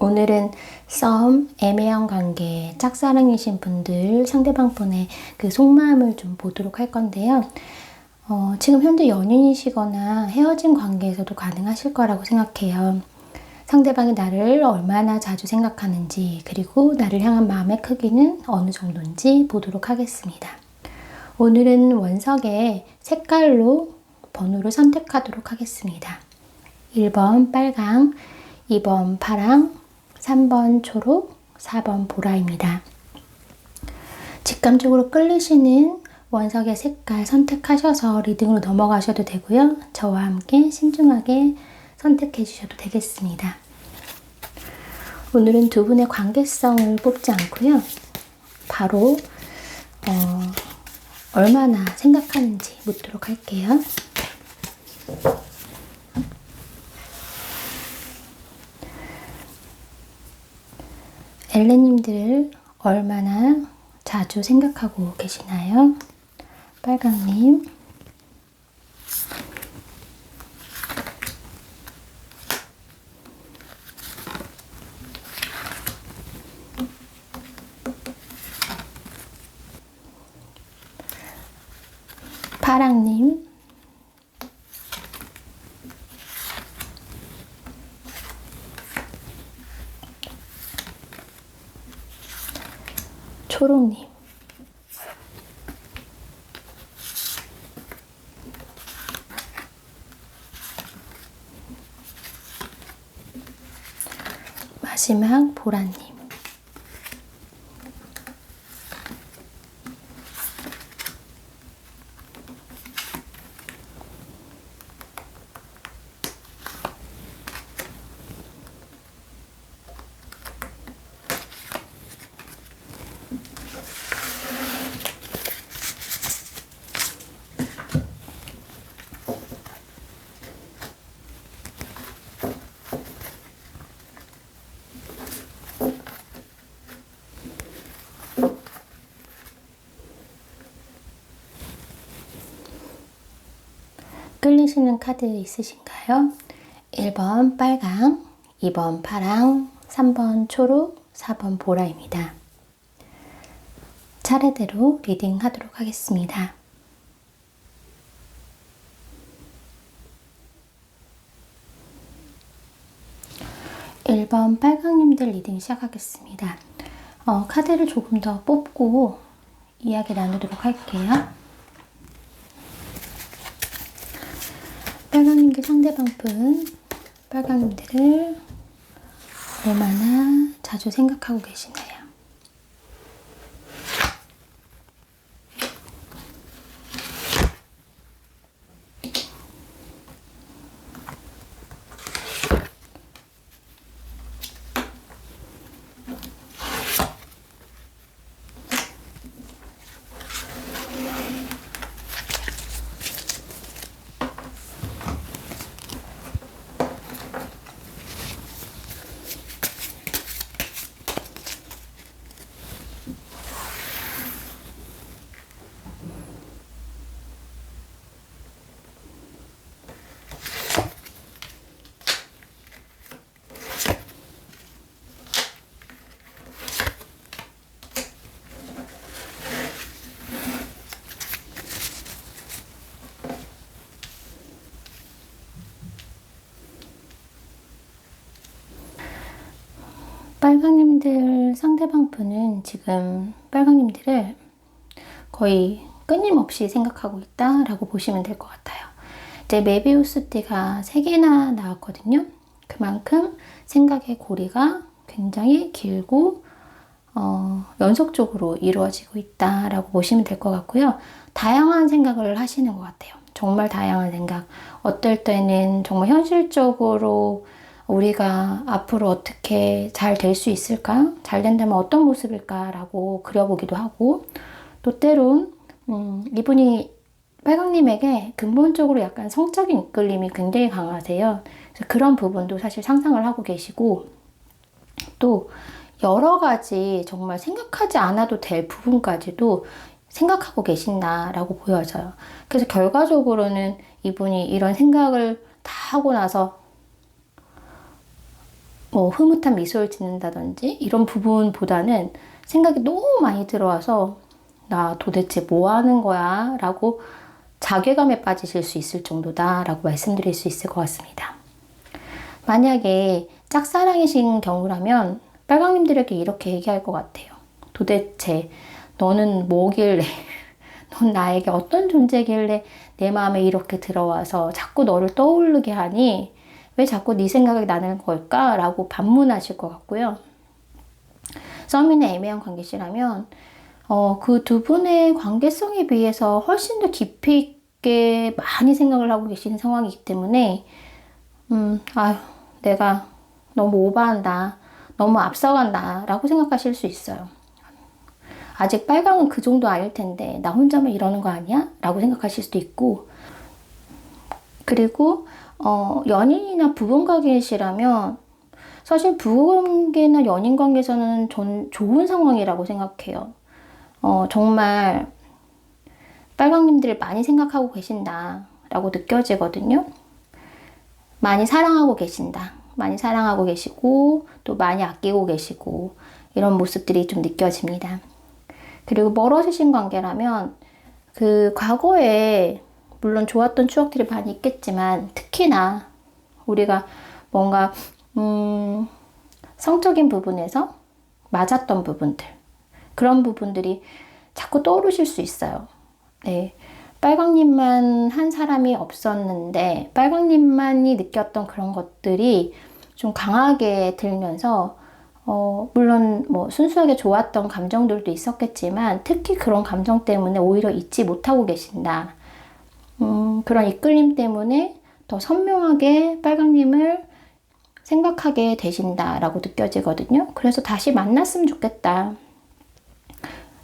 오늘은 썸, 애매한 관계, 짝사랑이신 분들, 상대방 분의 그 속마음을 좀 보도록 할 건데요. 지금 현재 연인이시거나 헤어진 관계에서도 가능하실 거라고 생각해요. 상대방이 나를 얼마나 자주 생각하는지, 그리고 나를 향한 마음의 크기는 어느 정도인지 보도록 하겠습니다. 오늘은 원석의 색깔로 번호를 선택하도록 하겠습니다. 1번 빨강, 2번 파랑, 3번 초록, 4번 보라입니다. 직감적으로 끌리시는 원석의 색깔 선택하셔서 리딩으로 넘어가셔도 되고요. 저와 함께 신중하게 선택해 주셔도 되겠습니다. 오늘은 두 분의 관계성을 뽑지 않고요. 바로 얼마나 생각하는지 묻도록 할게요. 엘레님들을 얼마나 자주 생각하고 계시나요? 빨강님, 파랑님, 초록님, 마지막 보라님. 끌리시는 카드 있으신가요? 1번 빨강, 2번 파랑, 3번 초록, 4번 보라입니다. 차례대로 리딩 하도록 하겠습니다. (1번) 빨강님들 리딩 시작하겠습니다. 카드를 조금 더 뽑고 이야기 나누도록 할게요. 빨강님들 상대방 분, 빨강님들을 얼마나 자주 생각하고 계시나요? 빨강님들 상대방 분은 지금 빨강님들을 거의 끊임없이 생각하고 있다라고 보시면 될 것 같아요. 이제 메비우스 띠가 3개나 나왔거든요. 그만큼 생각의 고리가 굉장히 길고 연속적으로 이루어지고 있다라고 보시면 될 것 같고요. 다양한 생각을 하시는 것 같아요. 정말 다양한 생각. 어떨 때는 정말 현실적으로 우리가 앞으로 어떻게 잘 될 수 있을까? 잘 된다면 어떤 모습일까? 라고 그려보기도 하고, 또 때론 이분이 빨강님에게 근본적으로 약간 성적인 이끌림이 굉장히 강하세요. 그래서 그런 부분도 사실 상상을 하고 계시고, 또 여러 가지 정말 생각하지 않아도 될 부분까지도 생각하고 계신다라고 보여져요. 그래서 결과적으로는 이분이 이런 생각을 다 하고 나서 뭐 흐뭇한 미소를 짓는다든지 이런 부분보다는 생각이 너무 많이 들어와서 나 도대체 뭐 하는 거야? 라고 자괴감에 빠지실 수 있을 정도다 라고 말씀드릴 수 있을 것 같습니다. 만약에 짝사랑이신 경우라면 빨강님들에게 이렇게 얘기할 것 같아요. 도대체 너는 뭐길래 넌 나에게 어떤 존재길래 내 마음에 이렇게 들어와서 자꾸 너를 떠오르게 하니 왜 자꾸 네 생각이 나는 걸까? 라고 반문하실 것 같고요. 썸이나 애매한 관계시라면 그 두 분의 관계성에 비해서 훨씬 더 깊이 있게 많이 생각을 하고 계시는 상황이기 때문에 아유 내가 너무 오버한다. 너무 앞서간다. 라고 생각하실 수 있어요. 아직 빨강은 그 정도 아닐 텐데 나 혼자만 이러는 거 아니야? 라고 생각하실 수도 있고 그리고 연인이나 부부관계시라면 사실 부부관계나 연인관계에서는 전 좋은 상황이라고 생각해요. 정말 빨강님들을 많이 생각하고 계신다 라고 느껴지거든요. 많이 사랑하고 계신다. 많이 사랑하고 계시고 또 많이 아끼고 계시고 이런 모습들이 좀 느껴집니다. 그리고 멀어지신 관계라면 그 과거에 물론 좋았던 추억들이 많이 있겠지만 특히나 우리가 뭔가 성적인 부분에서 맞았던 부분들 그런 부분들이 자꾸 떠오르실 수 있어요. 네. 빨강님만 한 사람이 없었는데 빨강님만이 느꼈던 그런 것들이 좀 강하게 들면서 물론 뭐 순수하게 좋았던 감정들도 있었겠지만 특히 그런 감정 때문에 오히려 잊지 못하고 계신다. 그런 이끌림 때문에 더 선명하게 빨강님을 생각하게 되신다라고 느껴지거든요. 그래서 다시 만났으면 좋겠다.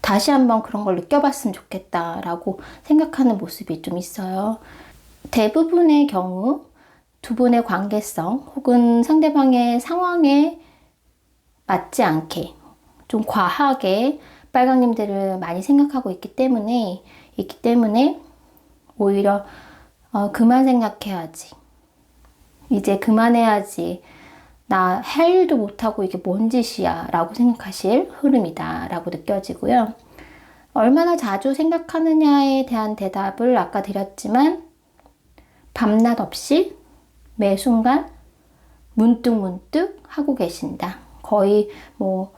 다시 한번 그런 걸 느껴봤으면 좋겠다라고 생각하는 모습이 좀 있어요. 대부분의 경우 두 분의 관계성 혹은 상대방의 상황에 맞지 않게 좀 과하게 빨강님들을 많이 생각하고 있기 때문에 오히려 그만 생각해야지. 이제 그만해야지. 나 할 일도 못하고 이게 뭔 짓이야 라고 생각하실 흐름이다 라고 느껴지고요. 얼마나 자주 생각하느냐에 대한 대답을 아까 드렸지만 밤낮 없이 매 순간 문득문득 하고 계신다. 거의 뭐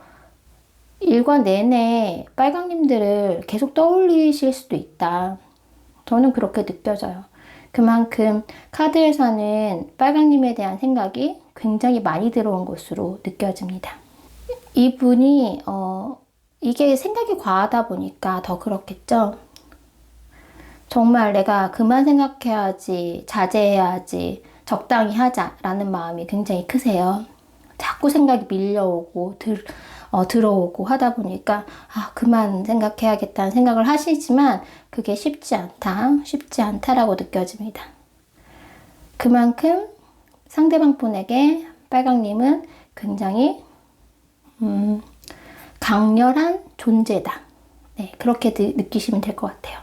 일과 내내 빨강님들을 계속 떠올리실 수도 있다. 저는 그렇게 느껴져요. 그만큼 카드에서는 빨강님에 대한 생각이 굉장히 많이 들어온 것으로 느껴집니다. 이분이 이게 생각이 과하다 보니까 더 그렇겠죠. 정말 내가 그만 생각해야지, 자제해야지, 적당히 하자라는 마음이 굉장히 크세요. 자꾸 생각이 밀려오고 들어오고 하다 보니까 그만 생각해야겠다는 생각을 하시지만 그게 쉽지 않다라고 느껴집니다. 그만큼 상대방 분에게 빨강님은 굉장히 강렬한 존재다. 네, 그렇게 느끼시면 될 것 같아요.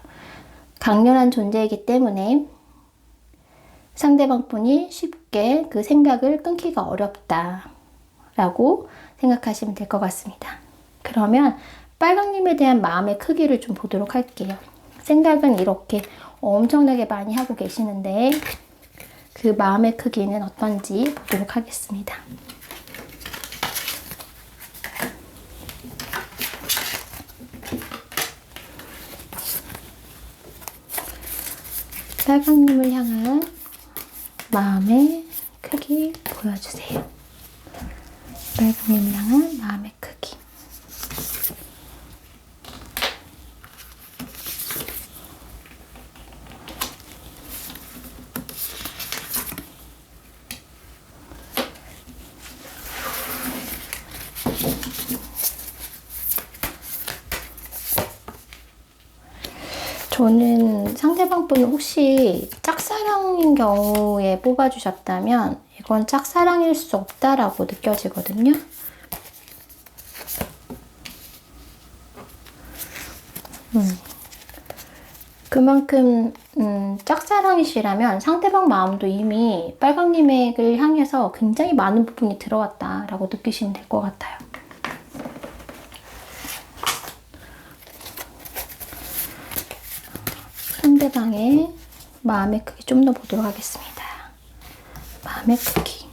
강렬한 존재이기 때문에 상대방 분이 쉽게 그 생각을 끊기가 어렵다라고 생각하시면 될 것 같습니다. 그러면 빨강님에 대한 마음의 크기를 좀 보도록 할게요. 생각은 이렇게 엄청나게 많이 하고 계시는데 그 마음의 크기는 어떤지 보도록 하겠습니다. 빨강님을 향한 마음의 크기 보여주세요. 빨강님을 향한 마음의 크기. 저는 상대방 분 혹시 짝사랑인 경우에 뽑아주셨다면 이건 짝사랑일 수 없다라고 느껴지거든요. 그만큼 짝사랑이시라면 상대방 마음도 이미 빨강님을 향해서 굉장히 많은 부분이 들어왔다라고 느끼시면 될 것 같아요. 상대방의 마음의 크기 좀 더 보도록 하겠습니다. 마음의 크기.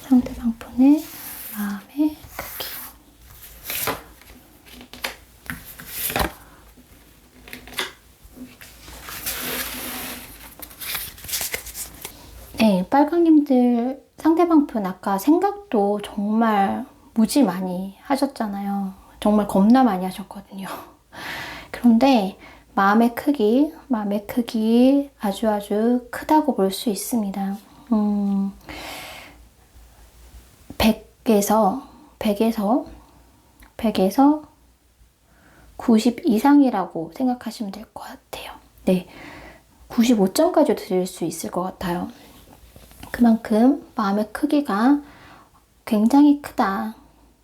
상대방 분의 마음의 크기. 네, 빨강님들 상대방 분 아까 생각도 정말 무지 많이 하셨잖아요. 정말 겁나 많이 하셨거든요. 그런데 마음의 크기 아주 크다고 볼 수 있습니다. 100에서 90 이상이라고 생각하시면 될 것 같아요. 네, 95점까지 드릴 수 있을 것 같아요. 그만큼 마음의 크기가 굉장히 크다.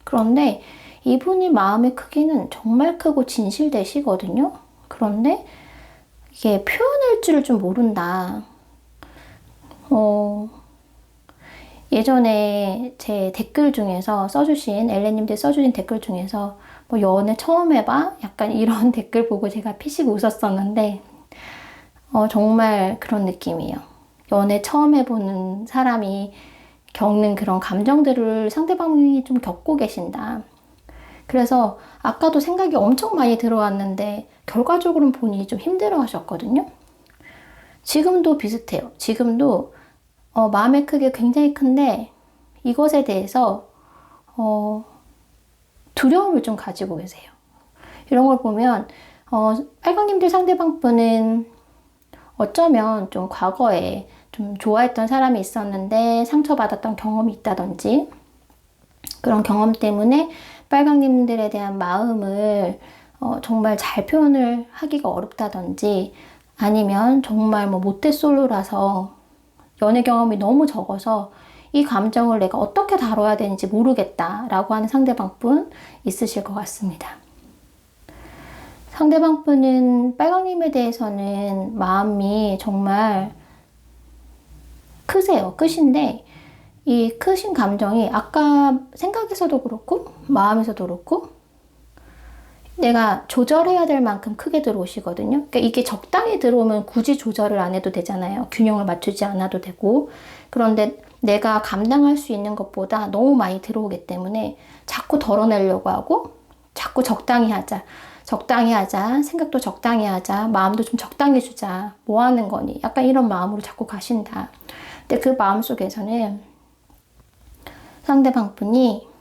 그런데 이분이 마음의 크기는 정말 크고 진실되시거든요. 그런데 이게 표현할 줄을 좀 모른다. 예전에 제 댓글 중에서 엘레님들 써주신 댓글 중에서 뭐 연애 처음 해봐? 약간 이런 댓글 보고 제가 피식 웃었었는데 정말 그런 느낌이에요. 연애 처음 해보는 사람이 겪는 그런 감정들을 상대방이 좀 겪고 계신다. 그래서 아까도 생각이 엄청 많이 들어왔는데 결과적으로는 본인이 좀 힘들어 하셨거든요. 지금도 비슷해요. 지금도 마음의 크기가 굉장히 큰데 이것에 대해서 두려움을 좀 가지고 계세요. 이런 걸 보면 빨강님들 상대방 분은 어쩌면 좀 과거에 좀 좋아했던 사람이 있었는데 상처받았던 경험이 있다든지 그런 경험 때문에 빨강님들에 대한 마음을 정말 잘 표현을 하기가 어렵다든지 아니면 정말 뭐 모태솔로라서 연애 경험이 너무 적어서 이 감정을 내가 어떻게 다뤄야 되는지 모르겠다라고 하는 상대방 분 있으실 것 같습니다. 상대방 분은 빨강님에 대해서는 마음이 정말 크세요. 크신데 이 크신 감정이 아까 생각에서도 그렇고 마음에서도 그렇고 내가 조절해야 될 만큼 크게 들어오시거든요. 그러니까 이게 적당히 들어오면 굳이 조절을 안 해도 되잖아요. 균형을 맞추지 않아도 되고. 그런데 내가 감당할 수 있는 것보다 너무 많이 들어오기 때문에 자꾸 덜어내려고 하고 자꾸 적당히 하자. 생각도 적당히 하자. 마음도 좀 적당히 주자. 뭐 하는 거니? 약간 이런 마음으로 자꾸 가신다. 근데 그 마음 속에서는 상대방 분이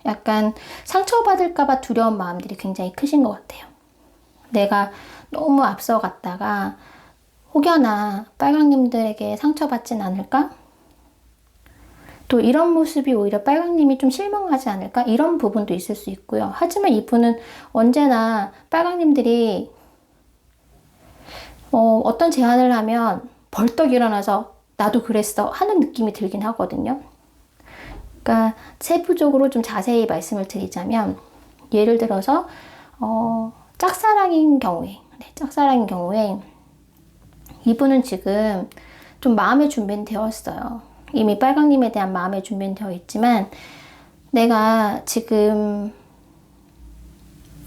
약간 상처받을까봐 두려운 마음들이 굉장히 크신 것 같아요. 내가 너무 앞서갔다가 혹여나 빨강님들에게 상처받진 않을까? 또 이런 모습이 오히려 빨강님이 좀 실망하지 않을까? 이런 부분도 있을 수 있고요. 하지만 이분은 언제나 빨강님들이 어떤 제안을 하면 벌떡 일어나서 나도 그랬어 하는 느낌이 들긴 하거든요. 그러니까 세부적으로 좀 자세히 말씀을 드리자면 예를 들어서 짝사랑인 경우에 이분은 지금 좀 마음의 준비는 되었어요. 이미 빨강님에 대한 마음의 준비는 되어 있지만 내가 지금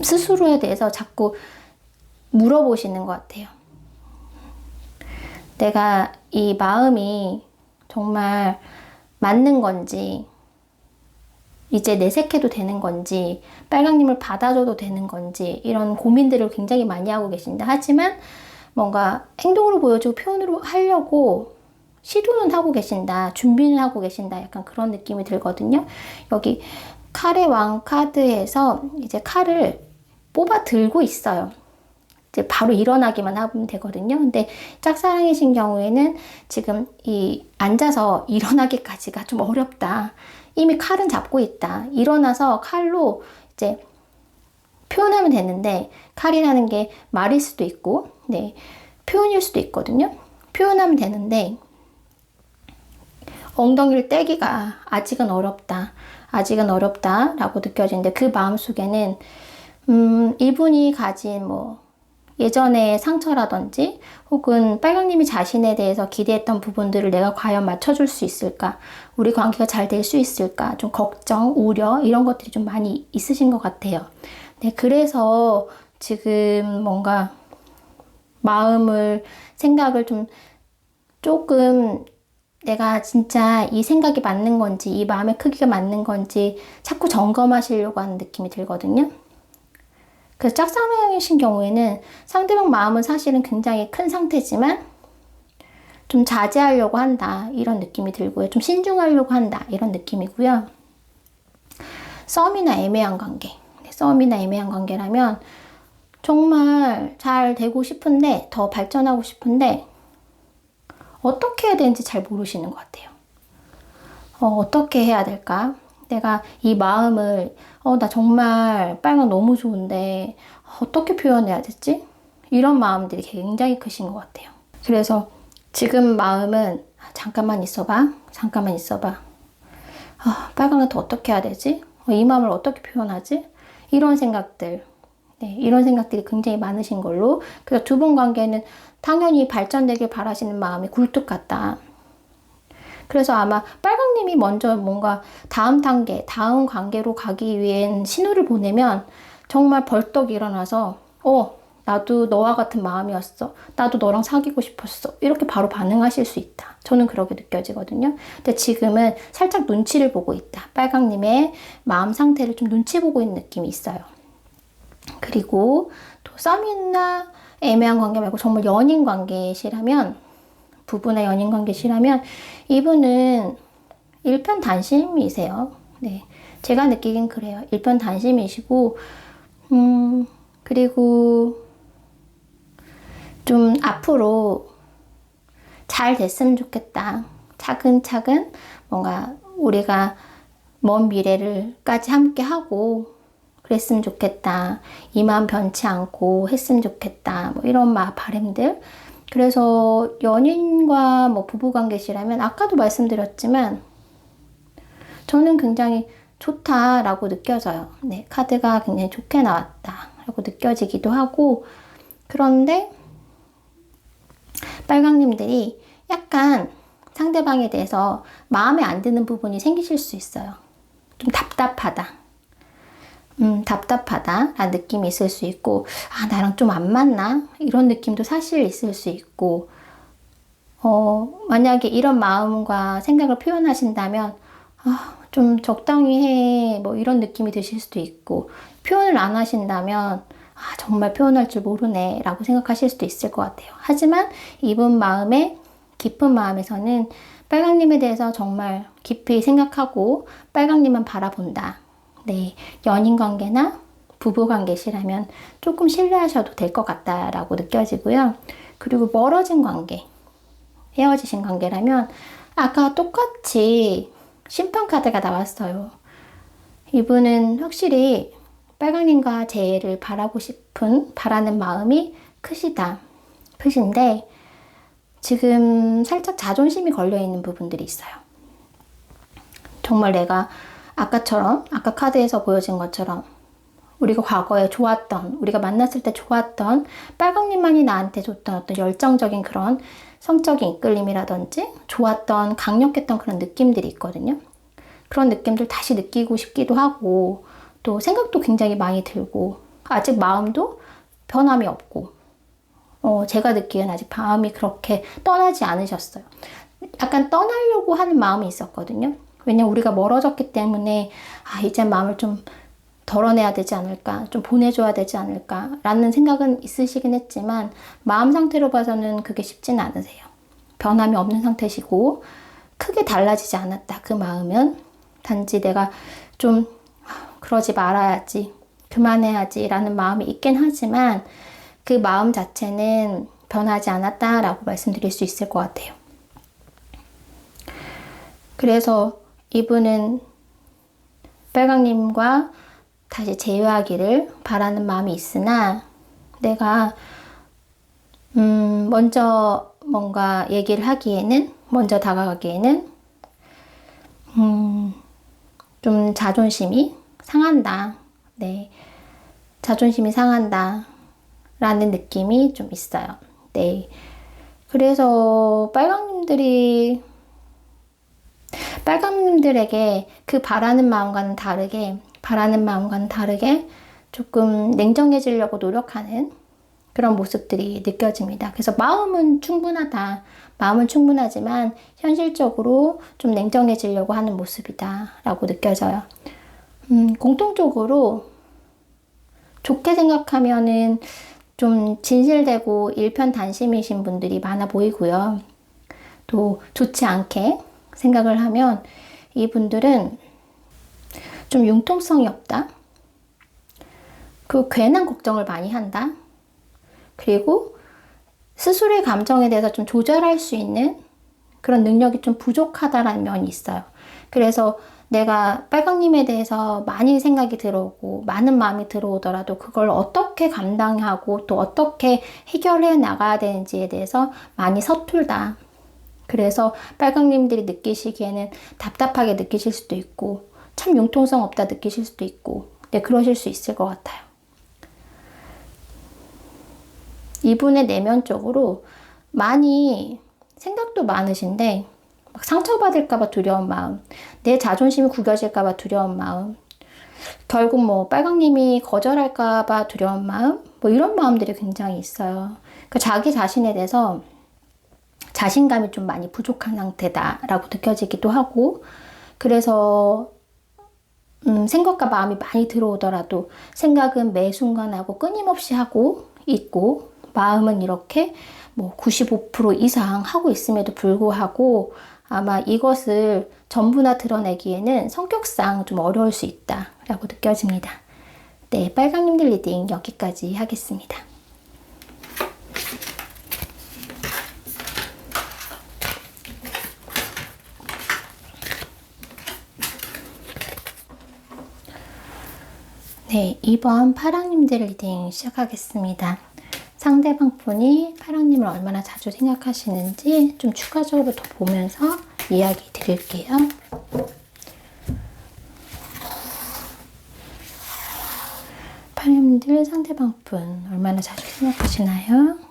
스스로에 대해서 자꾸 물어보시는 것 같아요. 내가 이 마음이 정말 맞는 건지 이제 내색해도 되는 건지 빨강님을 받아줘도 되는 건지 이런 고민들을 굉장히 많이 하고 계신다. 하지만 뭔가 행동으로 보여주고 표현으로 하려고 시도는 하고 계신다. 준비는 하고 계신다. 약간 그런 느낌이 들거든요. 여기 칼의 왕 카드에서 이제 칼을 뽑아 들고 있어요. 이제 바로 일어나기만 하면 되거든요. 근데 짝사랑이신 경우에는 지금 이 앉아서 일어나기까지가 좀 어렵다. 이미 칼은 잡고 있다. 일어나서 칼로 이제 표현하면 되는데, 칼이라는 게 말일 수도 있고, 네, 표현일 수도 있거든요. 표현하면 되는데, 엉덩이를 떼기가 아직은 어렵다. 아직은 어렵다라고 느껴지는데, 그 마음속에는 이분이 가진 뭐 예전의 상처라든지 혹은 빨강님이 자신에 대해서 기대했던 부분들을 내가 과연 맞춰줄 수 있을까? 우리 관계가 잘 될 수 있을까? 좀 걱정, 우려 이런 것들이 좀 많이 있으신 것 같아요. 네, 그래서 지금 뭔가 마음을, 생각을 조금 내가 진짜 이 생각이 맞는 건지, 이 마음의 크기가 맞는 건지 자꾸 점검하시려고 하는 느낌이 들거든요. 그래서 짝사랑이신 경우에는 상대방 마음은 사실은 굉장히 큰 상태지만 좀 자제하려고 한다 이런 느낌이 들고요. 좀 신중하려고 한다 이런 느낌이고요. 썸이나 애매한 관계. 썸이나 애매한 관계라면 정말 잘 되고 싶은데, 더 발전하고 싶은데 어떻게 해야 되는지 잘 모르시는 것 같아요. 어떻게 해야 될까? 내가 이 마음을 나 정말 빨강 너무 좋은데 어떻게 표현해야 되지? 이런 마음들이 굉장히 크신 것 같아요. 그래서 지금 마음은 잠깐만 있어봐. 잠깐만 있어봐. 빨강한테 어떻게 해야 되지? 이 마음을 어떻게 표현하지? 이런 생각들. 네, 이런 생각들이 굉장히 많으신 걸로. 그래서 두 분 관계는 당연히 발전되길 바라시는 마음이 굴뚝 같다. 그래서 아마 빨강님이 먼저 뭔가 다음 단계, 다음 관계로 가기 위한 신호를 보내면 정말 벌떡 일어나서 나도 너와 같은 마음이었어. 나도 너랑 사귀고 싶었어. 이렇게 바로 반응하실 수 있다. 저는 그렇게 느껴지거든요. 근데 지금은 살짝 눈치를 보고 있다. 빨강님의 마음 상태를 좀 눈치 보고 있는 느낌이 있어요. 그리고 또 썸이나 애매한 관계 말고 정말 연인 관계시라면, 부부나 연인 관계시라면 이분은 일편단심이세요. 네, 제가 느끼긴 그래요. 일편단심이시고 그리고 좀 앞으로 잘 됐으면 좋겠다. 차근차근 뭔가 우리가 먼 미래를까지 함께 하고 그랬으면 좋겠다. 이 마음 변치 않고 했으면 좋겠다. 뭐 이런 바람들. 그래서 연인과 뭐 부부관계시라면 아까도 말씀드렸지만 저는 굉장히 좋다라고 느껴져요. 네, 카드가 굉장히 좋게 나왔다라고 느껴지기도 하고, 그런데 빨강님들이 약간 상대방에 대해서 마음에 안 드는 부분이 생기실 수 있어요. 좀 답답하다. 답답하다라는 느낌이 있을 수 있고, 나랑 좀 안 맞나? 이런 느낌도 사실 있을 수 있고, 만약에 이런 마음과 생각을 표현하신다면, 좀 적당히 해. 뭐 이런 느낌이 드실 수도 있고, 표현을 안 하신다면, 정말 표현할 줄 모르네. 라고 생각하실 수도 있을 것 같아요. 하지만 이분 마음의 깊은 마음에서는 빨강님에 대해서 정말 깊이 생각하고, 빨강님만 바라본다. 네, 연인 관계나 부부 관계시라면 조금 신뢰하셔도 될 것 같다라고 느껴지고요. 그리고 멀어진 관계, 헤어지신 관계라면 아까 똑같이 심판 카드가 나왔어요. 이분은 확실히 빨강님과 재회를 바라는 마음이 크신데 지금 살짝 자존심이 걸려있는 부분들이 있어요. 정말 내가 아까 카드에서 보여진 것처럼 우리가 과거에 좋았던, 우리가 만났을 때 좋았던, 빨강님만이 나한테 줬던 어떤 열정적인 그런 성적인 이끌림이라든지 좋았던, 강력했던 그런 느낌들이 있거든요. 그런 느낌들 다시 느끼고 싶기도 하고, 또 생각도 굉장히 많이 들고, 아직 마음도 변함이 없고, 제가 느끼기엔 아직 마음이 그렇게 떠나지 않으셨어요. 약간 떠나려고 하는 마음이 있었거든요. 왜냐면 우리가 멀어졌기 때문에 이제 마음을 좀 덜어내야 되지 않을까, 좀 보내줘야 되지 않을까 라는 생각은 있으시긴 했지만 마음 상태로 봐서는 그게 쉽지는 않으세요. 변함이 없는 상태시고 크게 달라지지 않았다. 그 마음은 단지 내가 좀 그러지 말아야지, 그만해야지 라는 마음이 있긴 하지만 그 마음 자체는 변하지 않았다라고 말씀드릴 수 있을 것 같아요. 그래서 이분은 빨강님과 다시 재회하기를 바라는 마음이 있으나 내가 먼저 뭔가 얘기를 하기에는, 먼저 다가가기에는 좀 자존심이 상한다. 네, 자존심이 상한다 라는 느낌이 좀 있어요. 네, 그래서 빨강님들에게 그 바라는 마음과는 다르게 조금 냉정해지려고 노력하는 그런 모습들이 느껴집니다. 그래서 마음은 충분하다. 마음은 충분하지만 현실적으로 좀 냉정해지려고 하는 모습이다 라고 느껴져요. 공통적으로 좋게 생각하면은 좀 진실되고 일편단심이신 분들이 많아 보이고요. 또 좋지 않게 생각을 하면 이분들은 좀 융통성이 없다. 그 괜한 걱정을 많이 한다. 그리고 스스로의 감정에 대해서 좀 조절할 수 있는 그런 능력이 좀 부족하다라는 면이 있어요. 그래서 내가 빨강님에 대해서 많이 생각이 들어오고 많은 마음이 들어오더라도 그걸 어떻게 감당하고 또 어떻게 해결해 나가야 되는지에 대해서 많이 서툴다. 그래서 빨강님들이 느끼시기에는 답답하게 느끼실 수도 있고 참 융통성 없다 느끼실 수도 있고 네, 그러실 수 있을 것 같아요. 이분의 내면적으로 많이 생각도 많으신데 막 상처받을까봐 두려운 마음, 내 자존심이 구겨질까봐 두려운 마음, 결국 뭐 빨강님이 거절할까봐 두려운 마음, 뭐 이런 마음들이 굉장히 있어요. 그러니까 자기 자신에 대해서 자신감이 좀 많이 부족한 상태다라고 느껴지기도 하고, 그래서 생각과 마음이 많이 들어오더라도 생각은 매 순간 하고 끊임없이 하고 있고, 마음은 이렇게 뭐 95% 이상 하고 있음에도 불구하고 아마 이것을 전부나 드러내기에는 성격상 좀 어려울 수 있다라고 느껴집니다. 네, 빨강님들 리딩 여기까지 하겠습니다. 네, 이번 파랑님들 리딩 시작하겠습니다. 상대방 분이 파랑님을 얼마나 자주 생각하시는지 좀 추가적으로 더 보면서 이야기 드릴게요. 파랑님들 상대방 분 얼마나 자주 생각하시나요?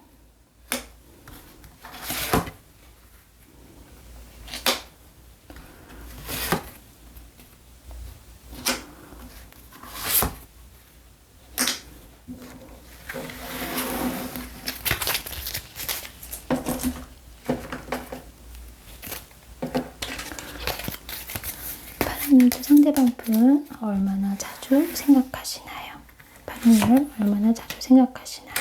상대방 분 얼마나 자주 생각하시나요? 파랑님을 얼마나 자주 생각하시나요?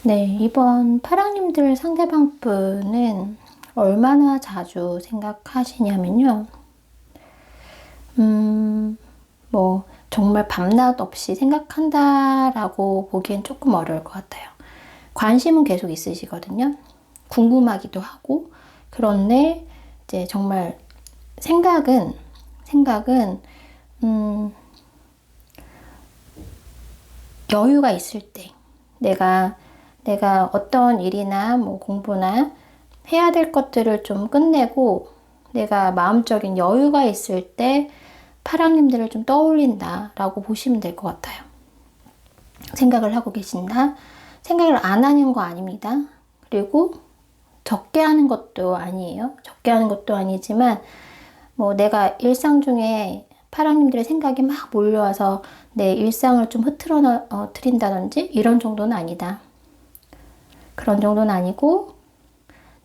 네, 이번 파랑님들 상대방 분은 얼마나 자주 생각하시냐면요. 뭐 정말 밤낮 없이 생각한다라고 보기엔 조금 어려울 것 같아요. 관심은 계속 있으시거든요. 궁금하기도 하고. 그런데 이제 정말 생각은 여유가 있을 때 내가 어떤 일이나 뭐 공부나 해야 될 것들을 좀 끝내고 내가 마음적인 여유가 있을 때 파랑님들을 좀 떠올린다 라고 보시면 될 것 같아요. 생각을 하고 계신다. 생각을 안 하는 거 아닙니다. 그리고 적게 하는 것도 아니에요. 적게 하는 것도 아니지만 뭐 내가 일상 중에 파랑님들의 생각이 막 몰려와서 내 일상을 좀 흐트러뜨린다든지 이런 정도는 아니다. 그런 정도는 아니고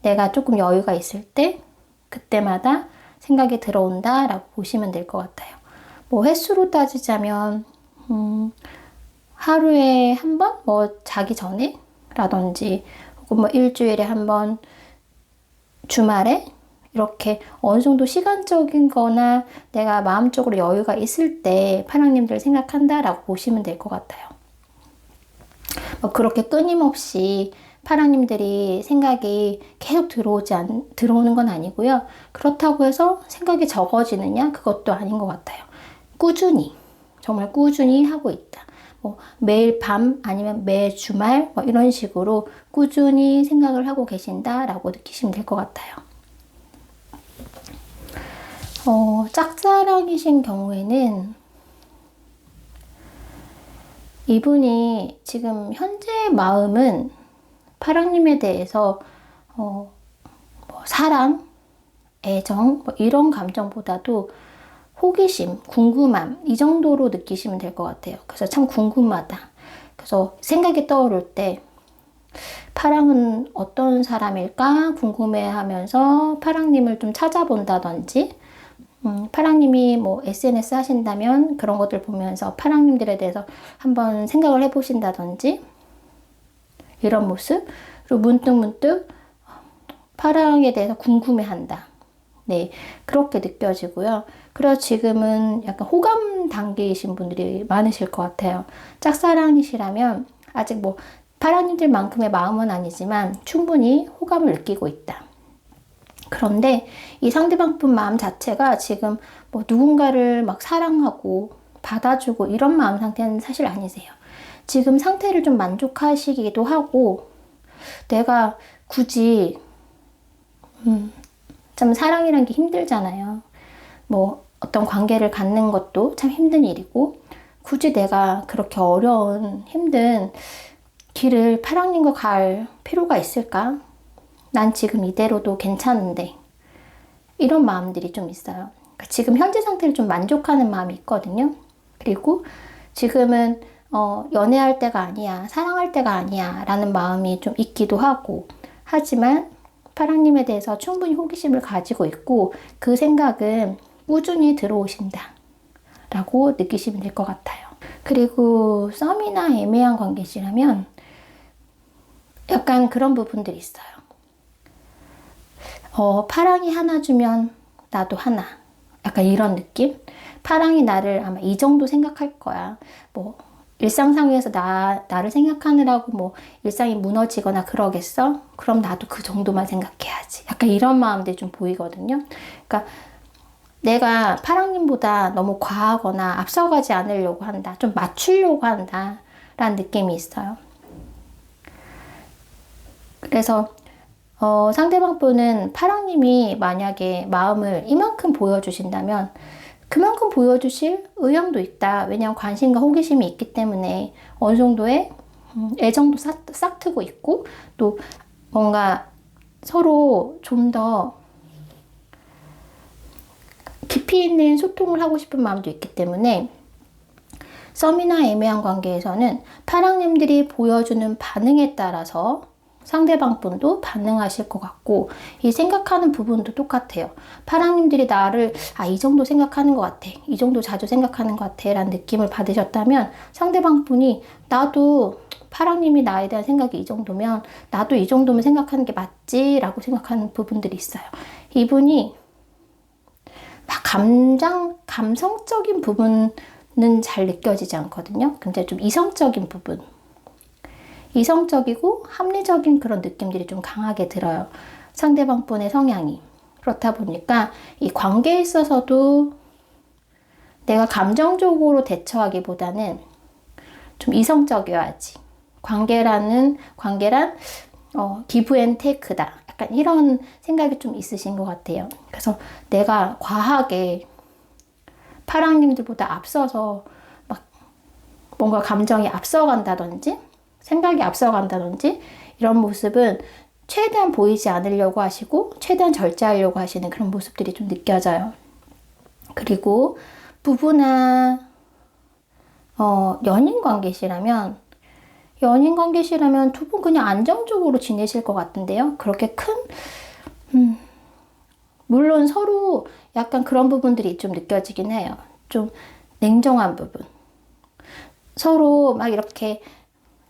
내가 조금 여유가 있을 때 그때마다 생각이 들어온다 라고 보시면 될 것 같아요. 뭐 횟수로 따지자면 하루에 한 번? 뭐 자기 전에? 라든지 혹은 뭐 일주일에 한 번, 주말에? 이렇게 어느 정도 시간적인 거나 내가 마음적으로 여유가 있을 때 파랑님들 생각한다라고 보시면 될 것 같아요. 뭐 그렇게 끊임없이 파랑님들이 생각이 계속 들어오는 건 아니고요. 그렇다고 해서 생각이 적어지느냐? 그것도 아닌 것 같아요. 꾸준히, 정말 꾸준히 하고 있다. 뭐 매일 밤 아니면 매 주말 뭐 이런 식으로 꾸준히 생각을 하고 계신다라고 느끼시면 될 것 같아요. 짝사랑이신 경우에는 이분이 지금 현재 마음은 파랑님에 대해서 뭐 사랑, 애정 뭐 이런 감정보다도 호기심, 궁금함 이 정도로 느끼시면 될 것 같아요. 그래서 참 궁금하다. 그래서 생각이 떠오를 때 파랑은 어떤 사람일까 궁금해하면서 파랑님을 좀 찾아본다든지 파랑님이 뭐 SNS 하신다면 그런 것들 보면서 파랑님들에 대해서 한번 생각을 해보신다든지 이런 모습. 그리고 문득문득 파랑에 대해서 궁금해한다. 네, 그렇게 느껴지고요. 그래서 지금은 약간 호감 단계이신 분들이 많으실 것 같아요. 짝사랑이시라면 아직 뭐 파랑님들만큼의 마음은 아니지만 충분히 호감을 느끼고 있다. 그런데 이 상대방 분 마음 자체가 지금 뭐 누군가를 막 사랑하고 받아주고 이런 마음 상태는 사실 아니세요. 지금 상태를 좀 만족하시기도 하고 내가 굳이 참 사랑이란 게 힘들잖아요. 뭐 어떤 관계를 갖는 것도 참 힘든 일이고 굳이 내가 그렇게 어려운 힘든 길을 파랑님과 갈 필요가 있을까? 난 지금 이대로도 괜찮은데 이런 마음들이 좀 있어요. 그러니까 지금 현재 상태를 좀 만족하는 마음이 있거든요. 그리고 지금은 연애할 때가 아니야, 사랑할 때가 아니야 라는 마음이 좀 있기도 하고 하지만 파랑님에 대해서 충분히 호기심을 가지고 있고 그 생각은 꾸준히 들어오신다 라고 느끼시면 될 것 같아요. 그리고 썸이나 애매한 관계시라면 약간 그런 부분들이 있어요. 파랑이 하나 주면 나도 하나. 약간 이런 느낌? 파랑이 나를 아마 이 정도 생각할 거야. 뭐 일상상에서 나를 생각하느라고 뭐 일상이 무너지거나 그러겠어? 그럼 나도 그 정도만 생각해야지. 약간 이런 마음들이 좀 보이거든요. 그러니까 내가 파랑님보다 너무 과하거나 앞서가지 않으려고 한다. 좀 맞추려고 한다. 라는 느낌이 있어요. 그래서 상대방 분은 파랑님이 만약에 마음을 이만큼 보여주신다면 그만큼 보여주실 의향도 있다. 왜냐하면 관심과 호기심이 있기 때문에 어느 정도의 애정도 싹트고 있고 또 뭔가 서로 좀 더 깊이 있는 소통을 하고 싶은 마음도 있기 때문에 썸이나 애매한 관계에서는 파랑님들이 보여주는 반응에 따라서 상대방 분도 반응하실 것 같고 이 생각하는 부분도 똑같아요. 파랑님들이 나를 이 정도 생각하는 것 같아. 이 정도 자주 생각하는 것 같아 라는 느낌을 받으셨다면 상대방 분이 나도 파랑님이 나에 대한 생각이 이 정도면 나도 이 정도면 생각하는 게 맞지 라고 생각하는 부분들이 있어요. 이분이 막 감성적인 부분은 잘 느껴지지 않거든요. 근데 좀 이성적인 부분 이성적이고 합리적인 그런 느낌들이 좀 강하게 들어요. 상대방 분의 성향이. 그렇다 보니까 이 관계에 있어서도 내가 감정적으로 대처하기보다는 좀 이성적이어야지. 관계란 기브 앤 테이크다. 약간 이런 생각이 좀 있으신 것 같아요. 그래서 내가 과하게 파랑님들보다 앞서서 막 뭔가 감정이 앞서간다든지 생각이 앞서간다든지 이런 모습은 최대한 보이지 않으려고 하시고 최대한 절제하려고 하시는 그런 모습들이 좀 느껴져요. 그리고 부부나 연인 관계시라면 두 분 그냥 안정적으로 지내실 것 같은데요. 그렇게 물론 서로 약간 그런 부분들이 좀 느껴지긴 해요. 좀 냉정한 부분. 서로 막 이렇게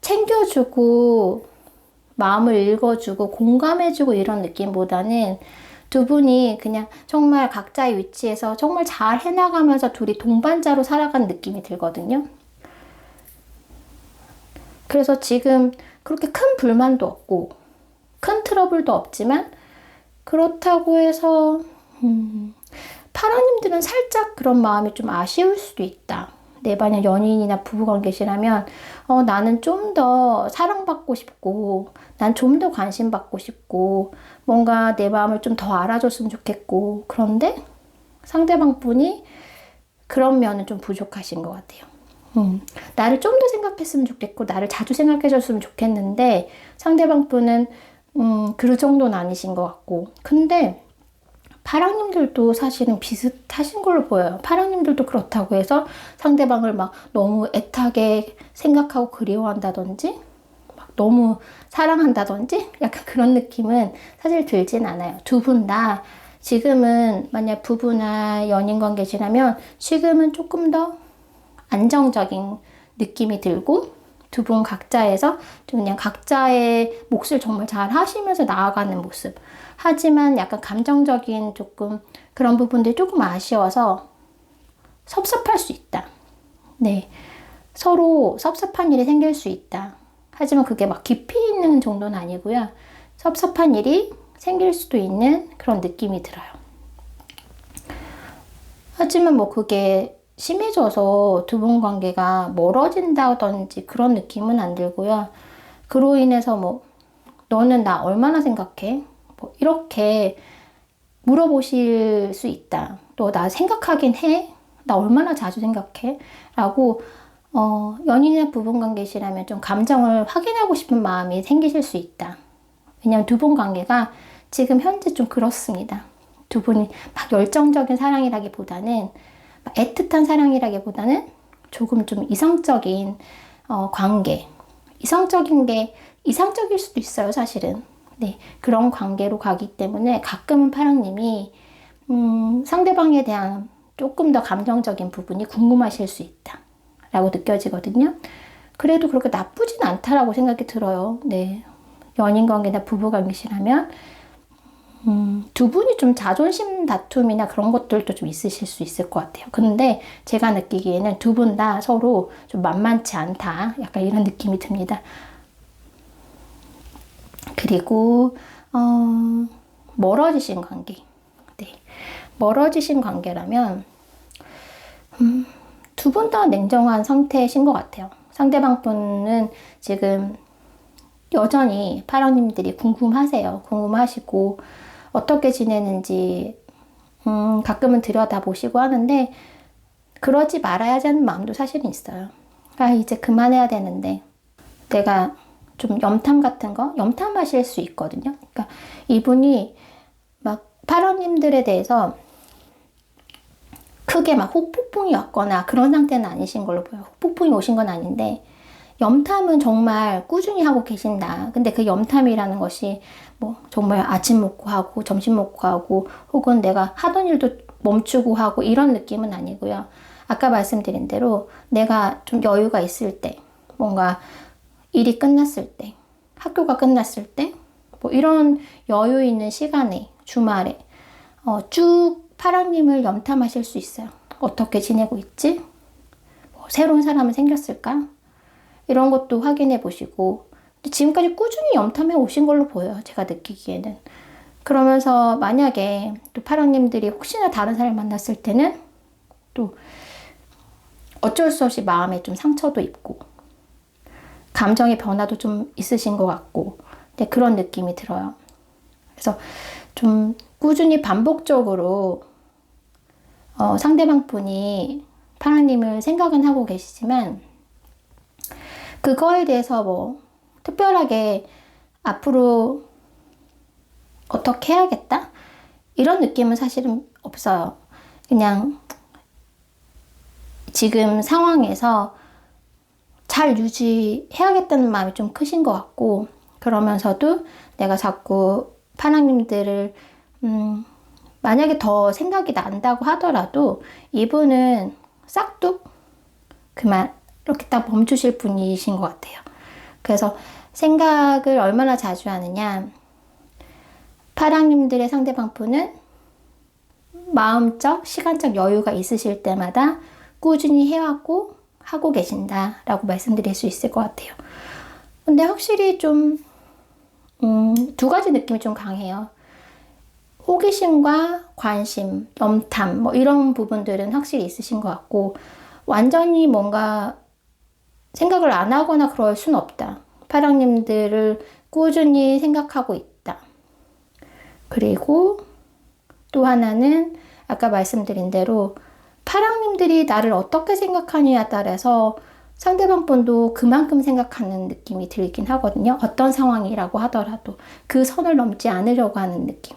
챙겨주고 마음을 읽어주고 공감해주고 이런 느낌보다는 두 분이 그냥 정말 각자의 위치에서 정말 잘 해나가면서 둘이 동반자로 살아가는 느낌이 들거든요. 그래서 지금 그렇게 큰 불만도 없고 큰 트러블도 없지만 그렇다고 해서 파라님들은 살짝 그런 마음이 좀 아쉬울 수도 있다. 내 만약 연인이나 부부관계시라면 나는 좀 더 사랑받고 싶고 난 좀 더 관심받고 싶고 뭔가 내 마음을 좀 더 알아줬으면 좋겠고 그런데 상대방 분이 그런 면은 좀 부족하신 것 같아요. 나를 좀 더 생각했으면 좋겠고 나를 자주 생각해줬으면 좋겠는데 상대방 분은 그 정도는 아니신 것 같고 근데 파랑님들도 사실은 비슷하신 걸로 보여요. 파랑님들도 그렇다고 해서 상대방을 막 너무 애타게 생각하고 그리워한다든지 막 너무 사랑한다든지 약간 그런 느낌은 사실 들진 않아요. 두 분 다 지금은 만약 부부나 연인 관계시라면 지금은 조금 더 안정적인 느낌이 들고 두 분 각자에서 좀 그냥 각자의 몫을 정말 잘 하시면서 나아가는 모습. 하지만 약간 감정적인 조금 그런 부분들이 조금 아쉬워서 섭섭할 수 있다. 네. 서로 섭섭한 일이 생길 수 있다. 하지만 그게 막 깊이 있는 정도는 아니고요. 섭섭한 일이 생길 수도 있는 그런 느낌이 들어요. 하지만 뭐 그게 심해져서 두 분 관계가 멀어진다든지 그런 느낌은 안 들고요. 그로 인해서 뭐 너는 나 얼마나 생각해? 뭐 이렇게 물어보실 수 있다. 또 나 생각하긴 해? 나 얼마나 자주 생각해? 라고 연인이나 부부관계시라면 좀 감정을 확인하고 싶은 마음이 생기실 수 있다. 왜냐면 두 분 관계가 지금 현재 좀 그렇습니다. 두 분이 막 열정적인 사랑이라기보다는 애틋한 사랑이라기보다는 조금 좀 이성적인 관계. 이성적인 게 이상적일 수도 있어요, 사실은. 네, 그런 관계로 가기 때문에 가끔은 파랑님이 상대방에 대한 조금 더 감정적인 부분이 궁금하실 수 있다 라고 느껴지거든요. 그래도 그렇게 나쁘진 않다라고 생각이 들어요. 네, 연인관계나 부부관계시라면 두 분이 좀 자존심 다툼이나 그런 것들도 좀 있으실 수 있을 것 같아요. 근데 제가 느끼기에는 두 분 다 서로 좀 만만치 않다 약간 이런 느낌이 듭니다. 그리고 멀어지신 관계. 네. 멀어지신 관계라면 두 분 다 냉정한 상태이신 것 같아요. 상대방 분은 지금 여전히 파랑님들이 궁금하세요. 궁금하시고 어떻게 지내는지 가끔은 들여다보시고 하는데 그러지 말아야지 하는 마음도 사실은 있어요. 아, 이제 그만해야 되는데 내가 좀 염탐 같은 거 염탐하실 수 있거든요. 그러니까 이분이 막 파랑님들에 대해서 크게 막 혹폭풍이 왔거나 그런 상태는 아니신 걸로 보여요. 혹폭풍이 오신 건 아닌데 염탐은 정말 꾸준히 하고 계신다. 근데 그 염탐이라는 것이 뭐 정말 아침 먹고 하고 점심 먹고 하고 혹은 내가 하던 일도 멈추고 하고 이런 느낌은 아니고요. 아까 말씀드린 대로 내가 좀 여유가 있을 때 뭔가 일이 끝났을 때 학교가 끝났을 때 뭐 이런 여유 있는 시간에 주말에 쭉 파랑님을 염탐하실 수 있어요. 어떻게 지내고 있지? 뭐 새로운 사람은 생겼을까? 이런 것도 확인해 보시고 지금까지 꾸준히 염탐해 오신 걸로 보여요. 제가 느끼기에는. 그러면서 만약에 또 파랑님들이 혹시나 다른 사람을 만났을 때는 또 어쩔 수 없이 마음에 좀 상처도 있고 감정의 변화도 좀 있으신 것 같고 그런 느낌이 들어요. 그래서 좀 꾸준히 반복적으로 상대방 분이 파랑님을 생각은 하고 계시지만 그거에 대해서 뭐 특별하게 앞으로 어떻게 해야겠다? 이런 느낌은 사실은 없어요. 그냥 지금 상황에서 잘 유지해야겠다는 마음이 좀 크신 것 같고 그러면서도 내가 자꾸 파랑님들을 만약에 더 생각이 난다고 하더라도 이분은 싹둑 그만 이렇게 딱 멈추실 분이신 것 같아요. 그래서 생각을 얼마나 자주 하느냐 파랑님들의 상대방 분은 마음적, 시간적 여유가 있으실 때마다 꾸준히 해왔고 하고 계신다라고 말씀드릴 수 있을 것 같아요. 근데 확실히 좀 두 가지 느낌이 좀 강해요. 호기심과 관심, 염탐 뭐 이런 부분들은 확실히 있으신 것 같고 완전히 뭔가 생각을 안 하거나 그럴 순 없다. 파랑님들을 꾸준히 생각하고 있다. 그리고 또 하나는 아까 말씀드린 대로 파랑님들이 나를 어떻게 생각하느냐에 따라서 상대방 분도 그만큼 생각하는 느낌이 들긴 하거든요. 어떤 상황이라고 하더라도 그 선을 넘지 않으려고 하는 느낌.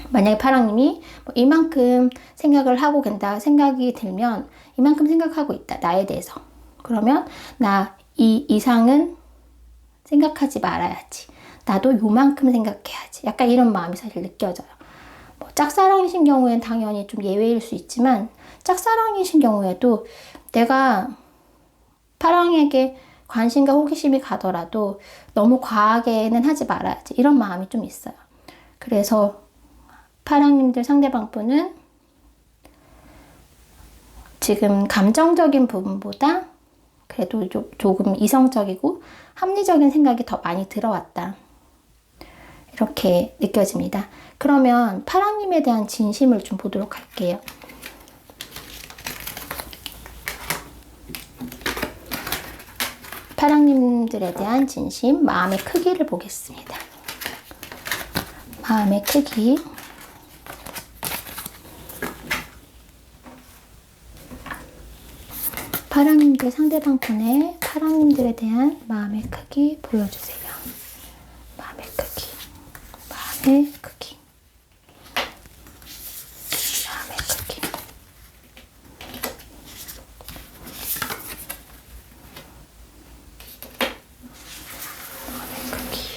만약에 파랑님이 뭐 이만큼 생각을 하고 간다 생각이 들면 이만큼 생각하고 있다. 나에 대해서. 그러면 나 이 이상은 생각하지 말아야지. 나도 요만큼 생각해야지. 약간 이런 마음이 사실 느껴져요. 뭐 짝사랑이신 경우엔 당연히 좀 예외일 수 있지만 짝사랑이신 경우에도 내가 파랑에게 관심과 호기심이 가더라도 너무 과하게는 하지 말아야지. 이런 마음이 좀 있어요. 그래서 파랑님들 상대방 분은 지금 감정적인 부분보다 그래도 조금 이성적이고 합리적인 생각이 더 많이 들어왔다. 이렇게 느껴집니다. 그러면 파랑님에 대한 진심을 좀 보도록 할게요. 파랑님들에 대한 진심, 마음의 크기를 보겠습니다. 마음의 크기. 파랑님들 상대방 분의 파랑님들에 대한 마음의 크기 보여주세요. 마음의 크기. 마음의 크기. 마음의 크기. 마음의 크기.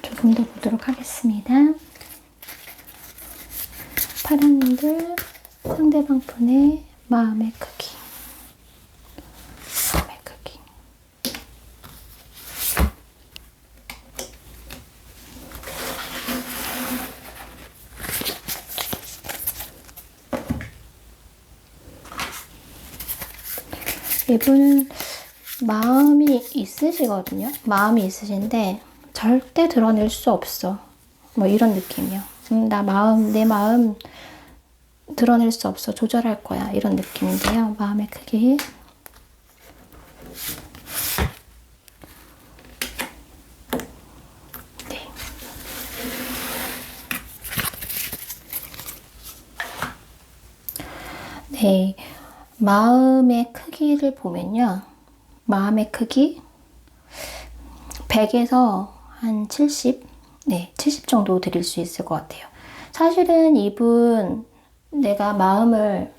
조금 더 보도록 하겠습니다. 파랑님들 상대방 분의 마음의 크기. 마음의 크기. 이분은 마음이 있으시거든요. 마음이 있으신데 절대 드러낼 수 없어. 뭐 이런 느낌이요. 내 마음 드러낼 수 없어. 조절할 거야. 이런 느낌인데요. 마음의 크기. 네. 네. 마음의 크기를 보면요. 마음의 크기 100에서 한 70? 네, 70 정도 드릴 수 있을 것 같아요. 사실은 이분 내가 마음을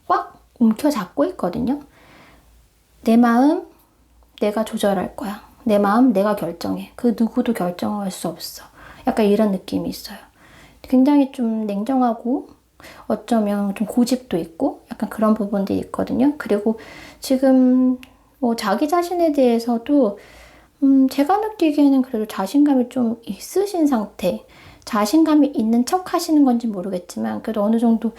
꽉 움켜잡고 있거든요. 내 마음 내가 조절할 거야. 내 마음 내가 결정해. 그 누구도 결정할 수 없어. 약간 이런 느낌이 있어요. 굉장히 좀 냉정하고 어쩌면 좀 고집도 있고 약간 그런 부분들이 있거든요. 그리고 지금 뭐 자기 자신에 대해서도 제가 느끼기에는 그래도 자신감이 좀 있으신 상태. 자신감이 있는 척 하시는 건지 모르겠지만 그래도 어느 정도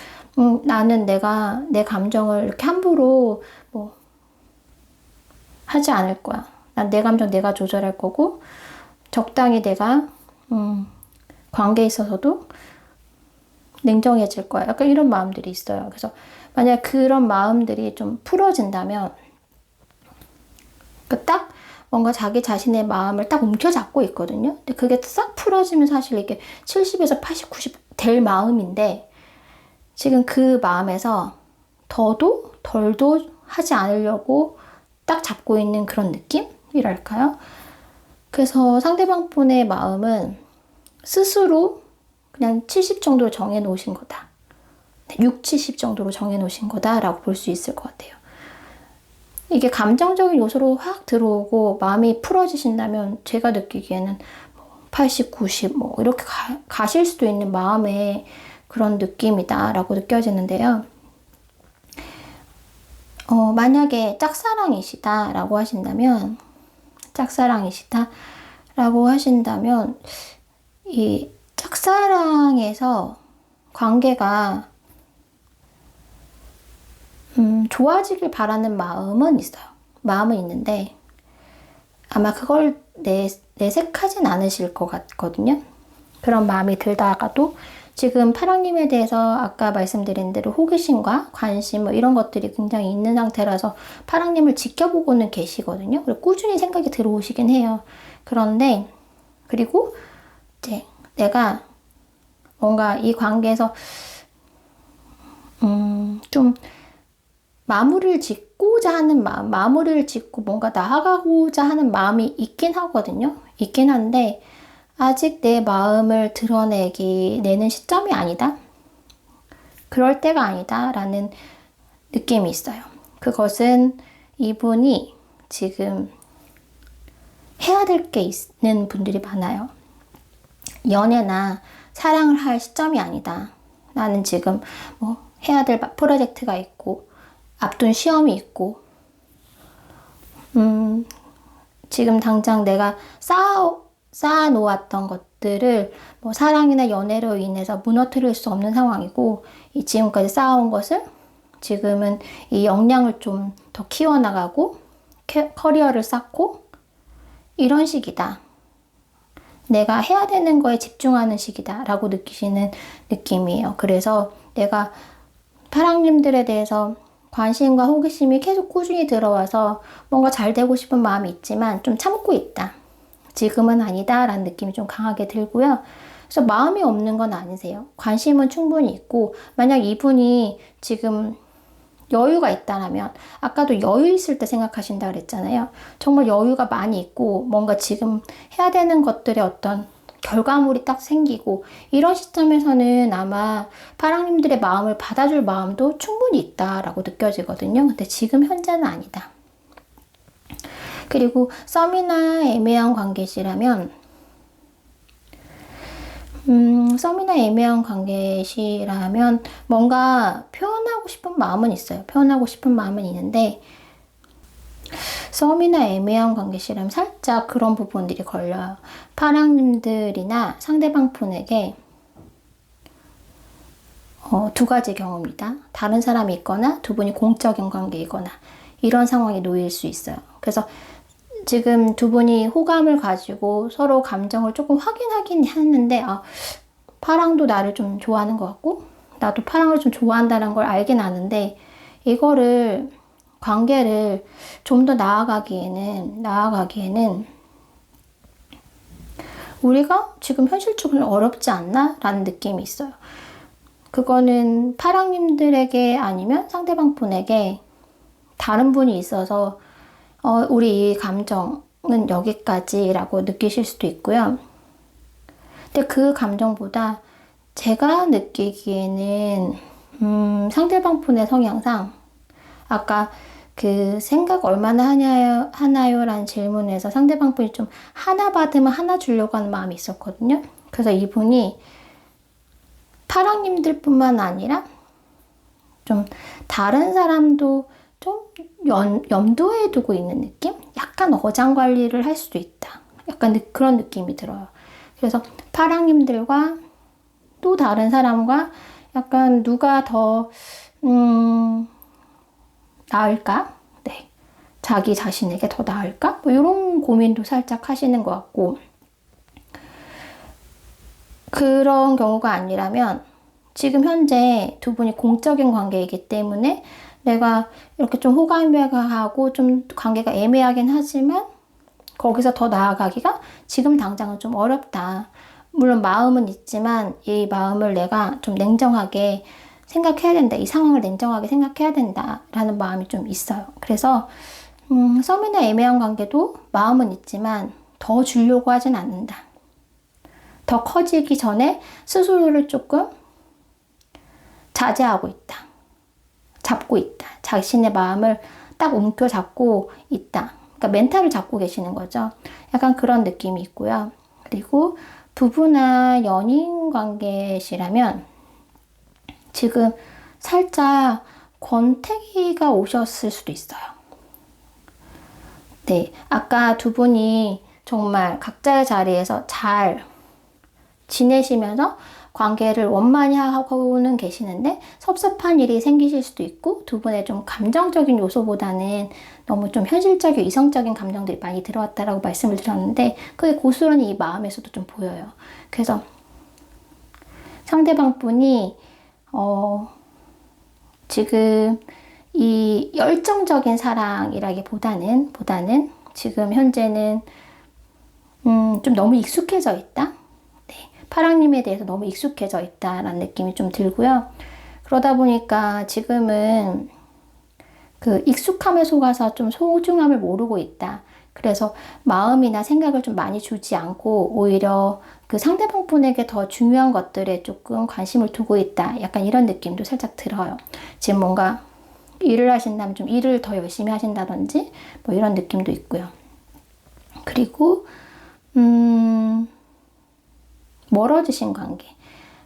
나는 내가 내 감정을 이렇게 함부로 뭐 하지 않을 거야. 난 내 감정 내가 조절할 거고 적당히 내가 관계에 있어서도 냉정해질 거야. 약간 이런 마음들이 있어요. 그래서 만약 그런 마음들이 좀 풀어진다면 딱 뭔가 자기 자신의 마음을 딱 움켜잡고 있거든요. 근데 그게 싹 풀어지면 사실 이게 70에서 80, 90 될 마음인데 지금 그 마음에서 더도 덜도 하지 않으려고 딱 잡고 있는 그런 느낌이랄까요? 그래서 상대방 분의 마음은 스스로 그냥 70 정도로 정해 놓으신 거다. 6, 70 정도로 정해 놓으신 거다라고 볼 수 있을 것 같아요. 이게 감정적인 요소로 확 들어오고 마음이 풀어지신다면 제가 느끼기에는 80, 90 뭐 이렇게 가실 수도 있는 마음의 그런 느낌이다라고 느껴지는데요. 만약에 짝사랑이시다라고 하신다면 이 짝사랑에서 관계가 좋아지길 바라는 마음은 있어요. 마음은 있는데 아마 그걸 내색하진 않으실 것 같거든요. 그런 마음이 들다가도 지금 파랑님에 대해서 아까 말씀드린 대로 호기심과 관심 뭐 이런 것들이 굉장히 있는 상태라서 파랑님을 지켜보고는 계시거든요. 그리고 꾸준히 생각이 들어오시긴 해요. 그런데 그리고 이제 내가 뭔가 이 관계에서 좀 마무리를 짓고자 하는 마음, 마무리를 짓고 뭔가 나아가고자 하는 마음이 있긴 하거든요. 있긴 한데 아직 내 마음을 내는 시점이 아니다. 그럴 때가 아니다 라는 느낌이 있어요. 그것은 이분이 지금 해야 될 게 있는 분들이 많아요. 연애나 사랑을 할 시점이 아니다. 나는 지금 뭐 해야 될 프로젝트가 있고 앞둔 시험이 있고 지금 당장 내가 쌓아놓았던 것들을 뭐 사랑이나 연애로 인해서 무너뜨릴 수 없는 상황이고 이 지금까지 쌓아온 것을 지금은 이 역량을 좀 더 키워나가고 커리어를 쌓고 이런 시기다. 내가 해야 되는 거에 집중하는 시기다 라고 느끼시는 느낌이에요. 그래서 내가 파랑님들에 대해서 관심과 호기심이 계속 꾸준히 들어와서 뭔가 잘 되고 싶은 마음이 있지만 좀 참고 있다. 지금은 아니다 라는 느낌이 좀 강하게 들고요. 그래서 마음이 없는 건 아니세요. 관심은 충분히 있고 만약 이분이 지금 여유가 있다면 아까도 여유 있을 때 생각하신다 그랬잖아요. 정말 여유가 많이 있고 뭔가 지금 해야 되는 것들의 어떤 결과물이 딱 생기고 이런 시점에서는 아마 파랑님들의 마음을 받아줄 마음도 충분히 있다라고 느껴지거든요. 근데 지금 현재는 아니다. 그리고 썸이나 애매한 관계시라면 뭔가 표현하고 싶은 마음은 있어요. 표현하고 싶은 마음은 있는데 썸이나 애매한 관계시라면 살짝 그런 부분들이 걸려요. 파랑님들이나 상대방 분에게 두 가지 경우입니다. 다른 사람이 있거나 두 분이 공적인 관계이거나 이런 상황이 놓일 수 있어요. 그래서 지금 두 분이 호감을 가지고 서로 감정을 조금 확인하긴 했는데 파랑도 나를 좀 좋아하는 것 같고 나도 파랑을 좀 좋아한다는 걸 알긴 아는데 이거를 관계를 좀 더 나아가기에는 우리가 지금 현실적으로 어렵지 않나? 라는 느낌이 있어요. 그거는 파랑님들에게 아니면 상대방 분에게 다른 분이 있어서 우리 이 감정은 여기까지라고 느끼실 수도 있고요. 근데 그 감정보다 제가 느끼기에는 상대방 분의 성향상 아까 그 생각 얼마나 하나요? 라는 질문에서 상대방 분이 좀 하나 받으면 하나 주려고 하는 마음이 있었거든요. 그래서 이분이 파랑님들 뿐만 아니라 좀 다른 사람도 좀 염두에 두고 있는 느낌? 약간 어장관리를 할 수도 있다. 약간 그런 느낌이 들어요. 그래서 파랑님들과 또 다른 사람과 약간 누가 더 나을까? 네. 자기 자신에게 더 나을까? 뭐 이런 고민도 살짝 하시는 것 같고 그런 경우가 아니라면 지금 현재 두 분이 공적인 관계이기 때문에 내가 이렇게 좀 호감하고 좀 관계가 애매하긴 하지만 거기서 더 나아가기가 지금 당장은 좀 어렵다. 물론 마음은 있지만 이 마음을 내가 좀 냉정하게 생각해야 된다. 이 상황을 냉정하게 생각해야 된다라는 마음이 좀 있어요. 그래서 썸이나 애매한 관계도 마음은 있지만 더 주려고 하진 않는다. 더 커지기 전에 스스로를 조금 자제하고 있다. 잡고 있다. 자신의 마음을 딱 움켜잡고 있다. 그러니까 멘탈을 잡고 계시는 거죠. 약간 그런 느낌이 있고요. 그리고 부부나 연인 관계시라면 지금 살짝 권태기가 오셨을 수도 있어요. 네, 아까 두 분이 정말 각자의 자리에서 잘 지내시면서 관계를 원만히 하고는 계시는데 섭섭한 일이 생기실 수도 있고 두 분의 좀 감정적인 요소보다는 너무 좀 현실적이고 이성적인 감정들이 많이 들어왔다라고 말씀을 드렸는데 그게 고스란히 이 마음에서도 좀 보여요. 그래서 상대방 분이 지금 이 열정적인 사랑이라기보다는 지금 현재는 좀 너무 익숙해져 있다. 파랑님에 대해서 너무 익숙해져 있다라는 느낌이 좀 들고요. 그러다 보니까 지금은 그 익숙함에 속아서 좀 소중함을 모르고 있다. 그래서 마음이나 생각을 좀 많이 주지 않고 오히려 그 상대방 분에게 더 중요한 것들에 조금 관심을 두고 있다. 약간 이런 느낌도 살짝 들어요. 지금 뭔가 일을 하신다면 좀 일을 더 열심히 하신다든지 뭐 이런 느낌도 있고요. 그리고 멀어지신 관계.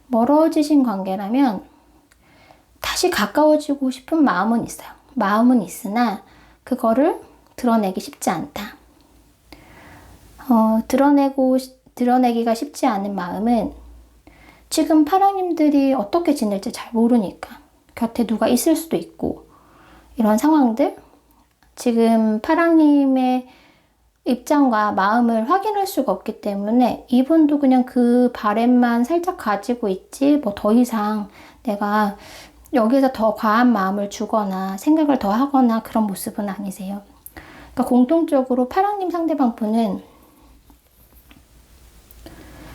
멀어지신 관계라면 다시 가까워지고 싶은 마음은 있어요. 마음은 있으나 그거를 드러내기 쉽지 않다. 드러내기가 쉽지 않은 마음은 지금 파랑님들이 어떻게 지낼지 잘 모르니까 곁에 누가 있을 수도 있고 이런 상황들 지금 파랑님의 입장과 마음을 확인할 수가 없기 때문에 이분도 그냥 그 바램만 살짝 가지고 있지 뭐 더 이상 내가 여기서 더 과한 마음을 주거나 생각을 더 하거나 그런 모습은 아니세요. 그러니까 공통적으로 파랑님 상대방 분은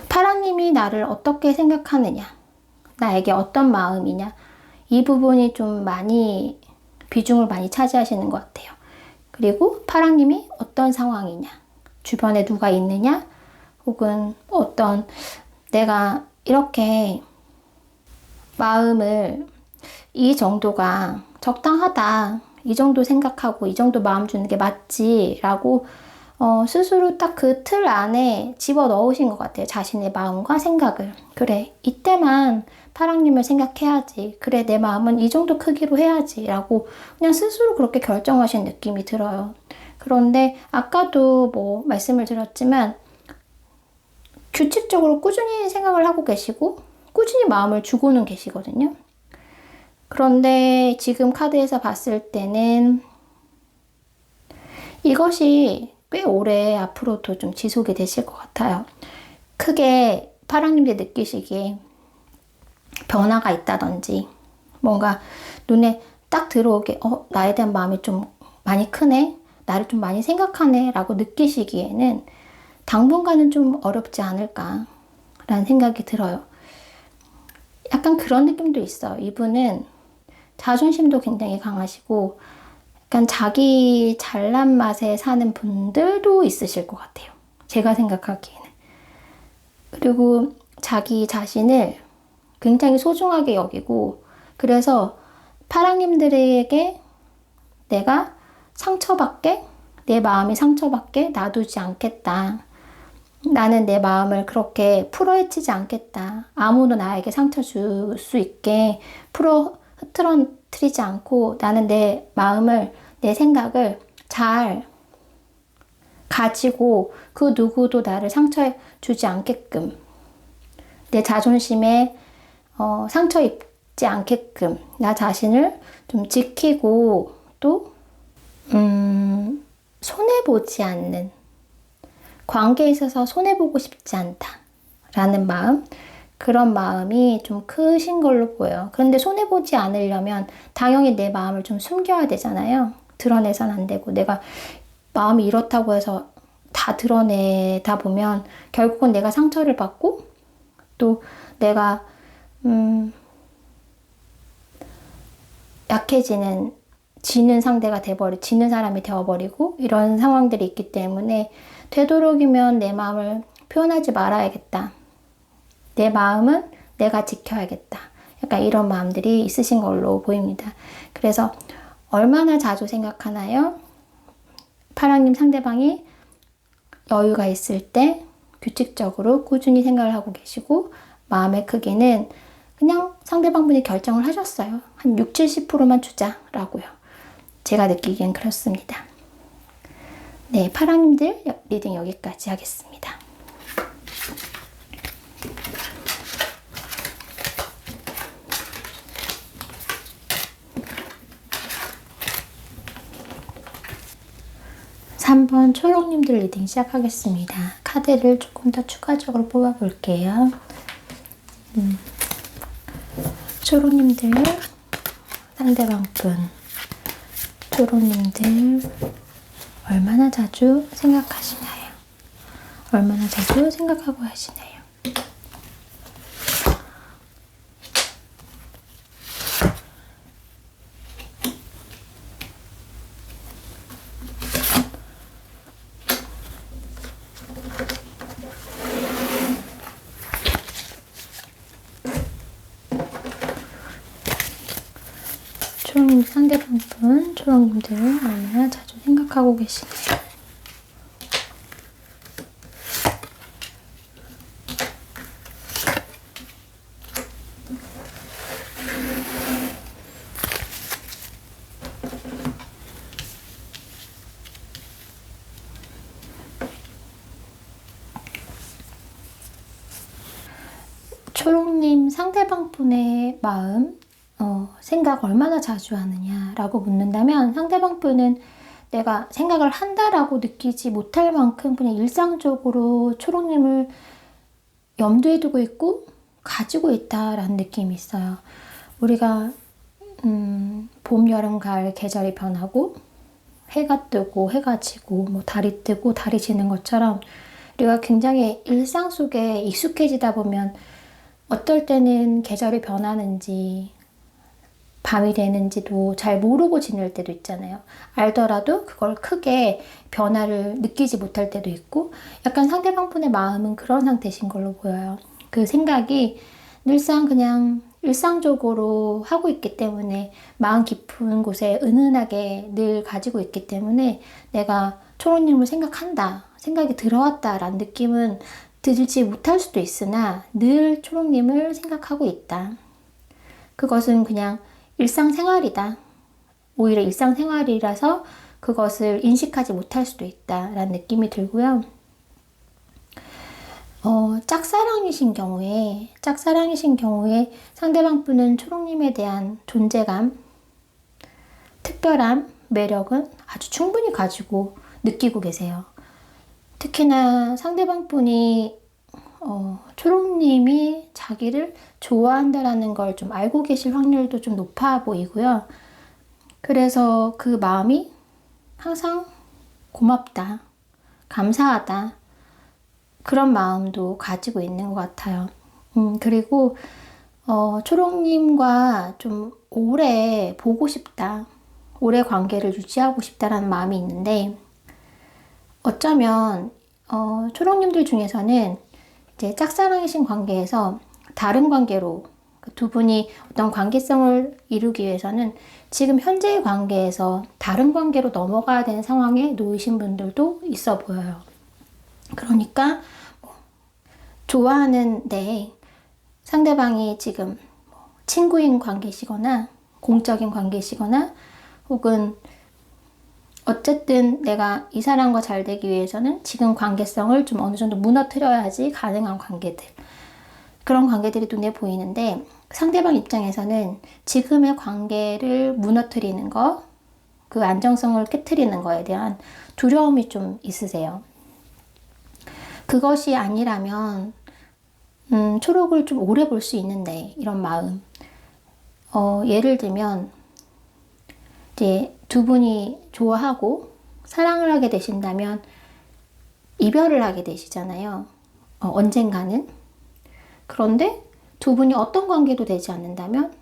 파랑님이 나를 어떻게 생각하느냐, 나에게 어떤 마음이냐 이 부분이 좀 많이 비중을 많이 차지하시는 것 같아요. 그리고 파랑님이 어떤 상황이냐, 주변에 누가 있느냐, 혹은 어떤 내가 이렇게 마음을 이 정도가 적당하다, 이 정도 생각하고 이 정도 마음 주는 게 맞지 라고 스스로 딱 그 틀 안에 집어 넣으신 것 같아요. 자신의 마음과 생각을. 그래, 이때만 파랑님을 생각해야지. 그래, 내 마음은 이 정도 크기로 해야지 라고 그냥 스스로 그렇게 결정하신 느낌이 들어요. 그런데 아까도 뭐 말씀을 드렸지만 규칙적으로 꾸준히 생각을 하고 계시고 꾸준히 마음을 주고는 계시거든요. 그런데 지금 카드에서 봤을 때는 이것이 꽤 오래 앞으로도 좀 지속이 되실 것 같아요. 크게 파랑님들이 느끼시기에 변화가 있다든지 뭔가 눈에 딱 들어오게 나에 대한 마음이 좀 많이 크네, 나를 좀 많이 생각하네 라고 느끼시기에는 당분간은 좀 어렵지 않을까 라는 생각이 들어요. 약간 그런 느낌도 있어요. 이분은 자존심도 굉장히 강하시고 약간 자기 잘난 맛에 사는 분들도 있으실 것 같아요. 제가 생각하기에는. 그리고 자기 자신을 굉장히 소중하게 여기고 그래서 파랑님들에게 내가 상처받게, 내 마음이 상처받게 놔두지 않겠다. 나는 내 마음을 그렇게 풀어헤치지 않겠다. 아무도 나에게 상처 줄 수 있게 흐트러뜨리지 않고 나는 내 마음을, 내 생각을 잘 가지고 그 누구도 나를 상처 주지 않게끔 내 자존심에 상처 입지 않게끔 나 자신을 좀 지키고 또 손해보지 않는, 관계에 있어서 손해보고 싶지 않다라는 마음, 그런 마음이 좀 크신 걸로 보여요. 그런데 손해보지 않으려면 당연히 내 마음을 좀 숨겨야 되잖아요. 드러내선 안 되고 내가 마음이 이렇다고 해서 다 드러내다 보면 결국은 내가 상처를 받고 또 내가 약해지는, 지는 상대가 지는 사람이 되어버리고 이런 상황들이 있기 때문에 되도록이면 내 마음을 표현하지 말아야겠다. 내 마음은 내가 지켜야겠다. 약간 이런 마음들이 있으신 걸로 보입니다. 그래서 얼마나 자주 생각하나요? 파랑님 상대방이 여유가 있을 때 규칙적으로 꾸준히 생각을 하고 계시고 마음의 크기는 그냥 상대방분이 결정을 하셨어요. 한 6, 70%만 주자라고요. 제가 느끼기엔 그렇습니다. 네, 파랑님들 리딩 여기까지 하겠습니다. 삼 번 초록님들 리딩 시작하겠습니다. 카드를 조금 더 추가적으로 뽑아볼게요. 초록님들, 상대방분, 초록님들 얼마나 자주 생각하시나요? 얼마나 자주 생각하고 하시나요? 초록님 상대방분, 초록님들 얼마나 자주 생각하고 계시나요? 초록님 상대방분의 마음, 생각 얼마나 자주 하느냐라고 묻는다면 상대방분은 내가 생각을 한다라고 느끼지 못할 만큼 그냥 일상적으로 초록님을 염두에 두고 있고 가지고 있다라는 느낌이 있어요. 우리가 봄, 여름, 가을 계절이 변하고 해가 뜨고 해가 지고 뭐 달이 뜨고 달이 지는 것처럼 우리가 굉장히 일상 속에 익숙해지다 보면 어떨 때는 계절이 변하는지 밤이 되는지도 잘 모르고 지낼 때도 있잖아요. 알더라도 그걸 크게 변화를 느끼지 못할 때도 있고 약간 상대방분의 마음은 그런 상태신 걸로 보여요. 그 생각이 늘상 그냥 일상적으로 하고 있기 때문에 마음 깊은 곳에 은은하게 늘 가지고 있기 때문에 내가 초록님을 생각한다, 생각이 들어왔다라는 느낌은 들지 못할 수도 있으나 늘 초록님을 생각하고 있다. 그것은 그냥 일상생활이다. 오히려 일상생활이라서 그것을 인식하지 못할 수도 있다라는 느낌이 들고요. 짝사랑이신 경우에 상대방 분은 초록님에 대한 존재감, 특별함, 매력은 아주 충분히 가지고 느끼고 계세요. 특히나 상대방 분이 초록님이 자기를 좋아한다라는 걸 좀 알고 계실 확률도 좀 높아 보이고요. 그래서 그 마음이 항상 고맙다, 감사하다 그런 마음도 가지고 있는 것 같아요. 그리고 초록님과 좀 오래 보고 싶다, 오래 관계를 유지하고 싶다라는 마음이 있는데 어쩌면 초록님들 중에서는 이제 짝사랑이신 관계에서 다른 관계로 두 분이 어떤 관계성을 이루기 위해서는 지금 현재의 관계에서 다른 관계로 넘어가야 되는 상황에 놓이신 분들도 있어 보여요. 그러니까 좋아하는데 상대방이 지금 친구인 관계시거나 공적인 관계시거나 혹은 어쨌든 내가 이 사람과 잘 되기 위해서는 지금 관계성을 좀 어느 정도 무너뜨려야지 가능한 관계들, 그런 관계들이 눈에 보이는데 상대방 입장에서는 지금의 관계를 무너뜨리는 거, 그 안정성을 깨트리는 거에 대한 두려움이 좀 있으세요. 그것이 아니라면 초록을 좀 오래 볼 수 있는데 이런 마음, 예를 들면 이제 두 분이 좋아하고 사랑을 하게 되신다면 이별을 하게 되시잖아요. 언젠가는. 그런데 두 분이 어떤 관계도 되지 않는다면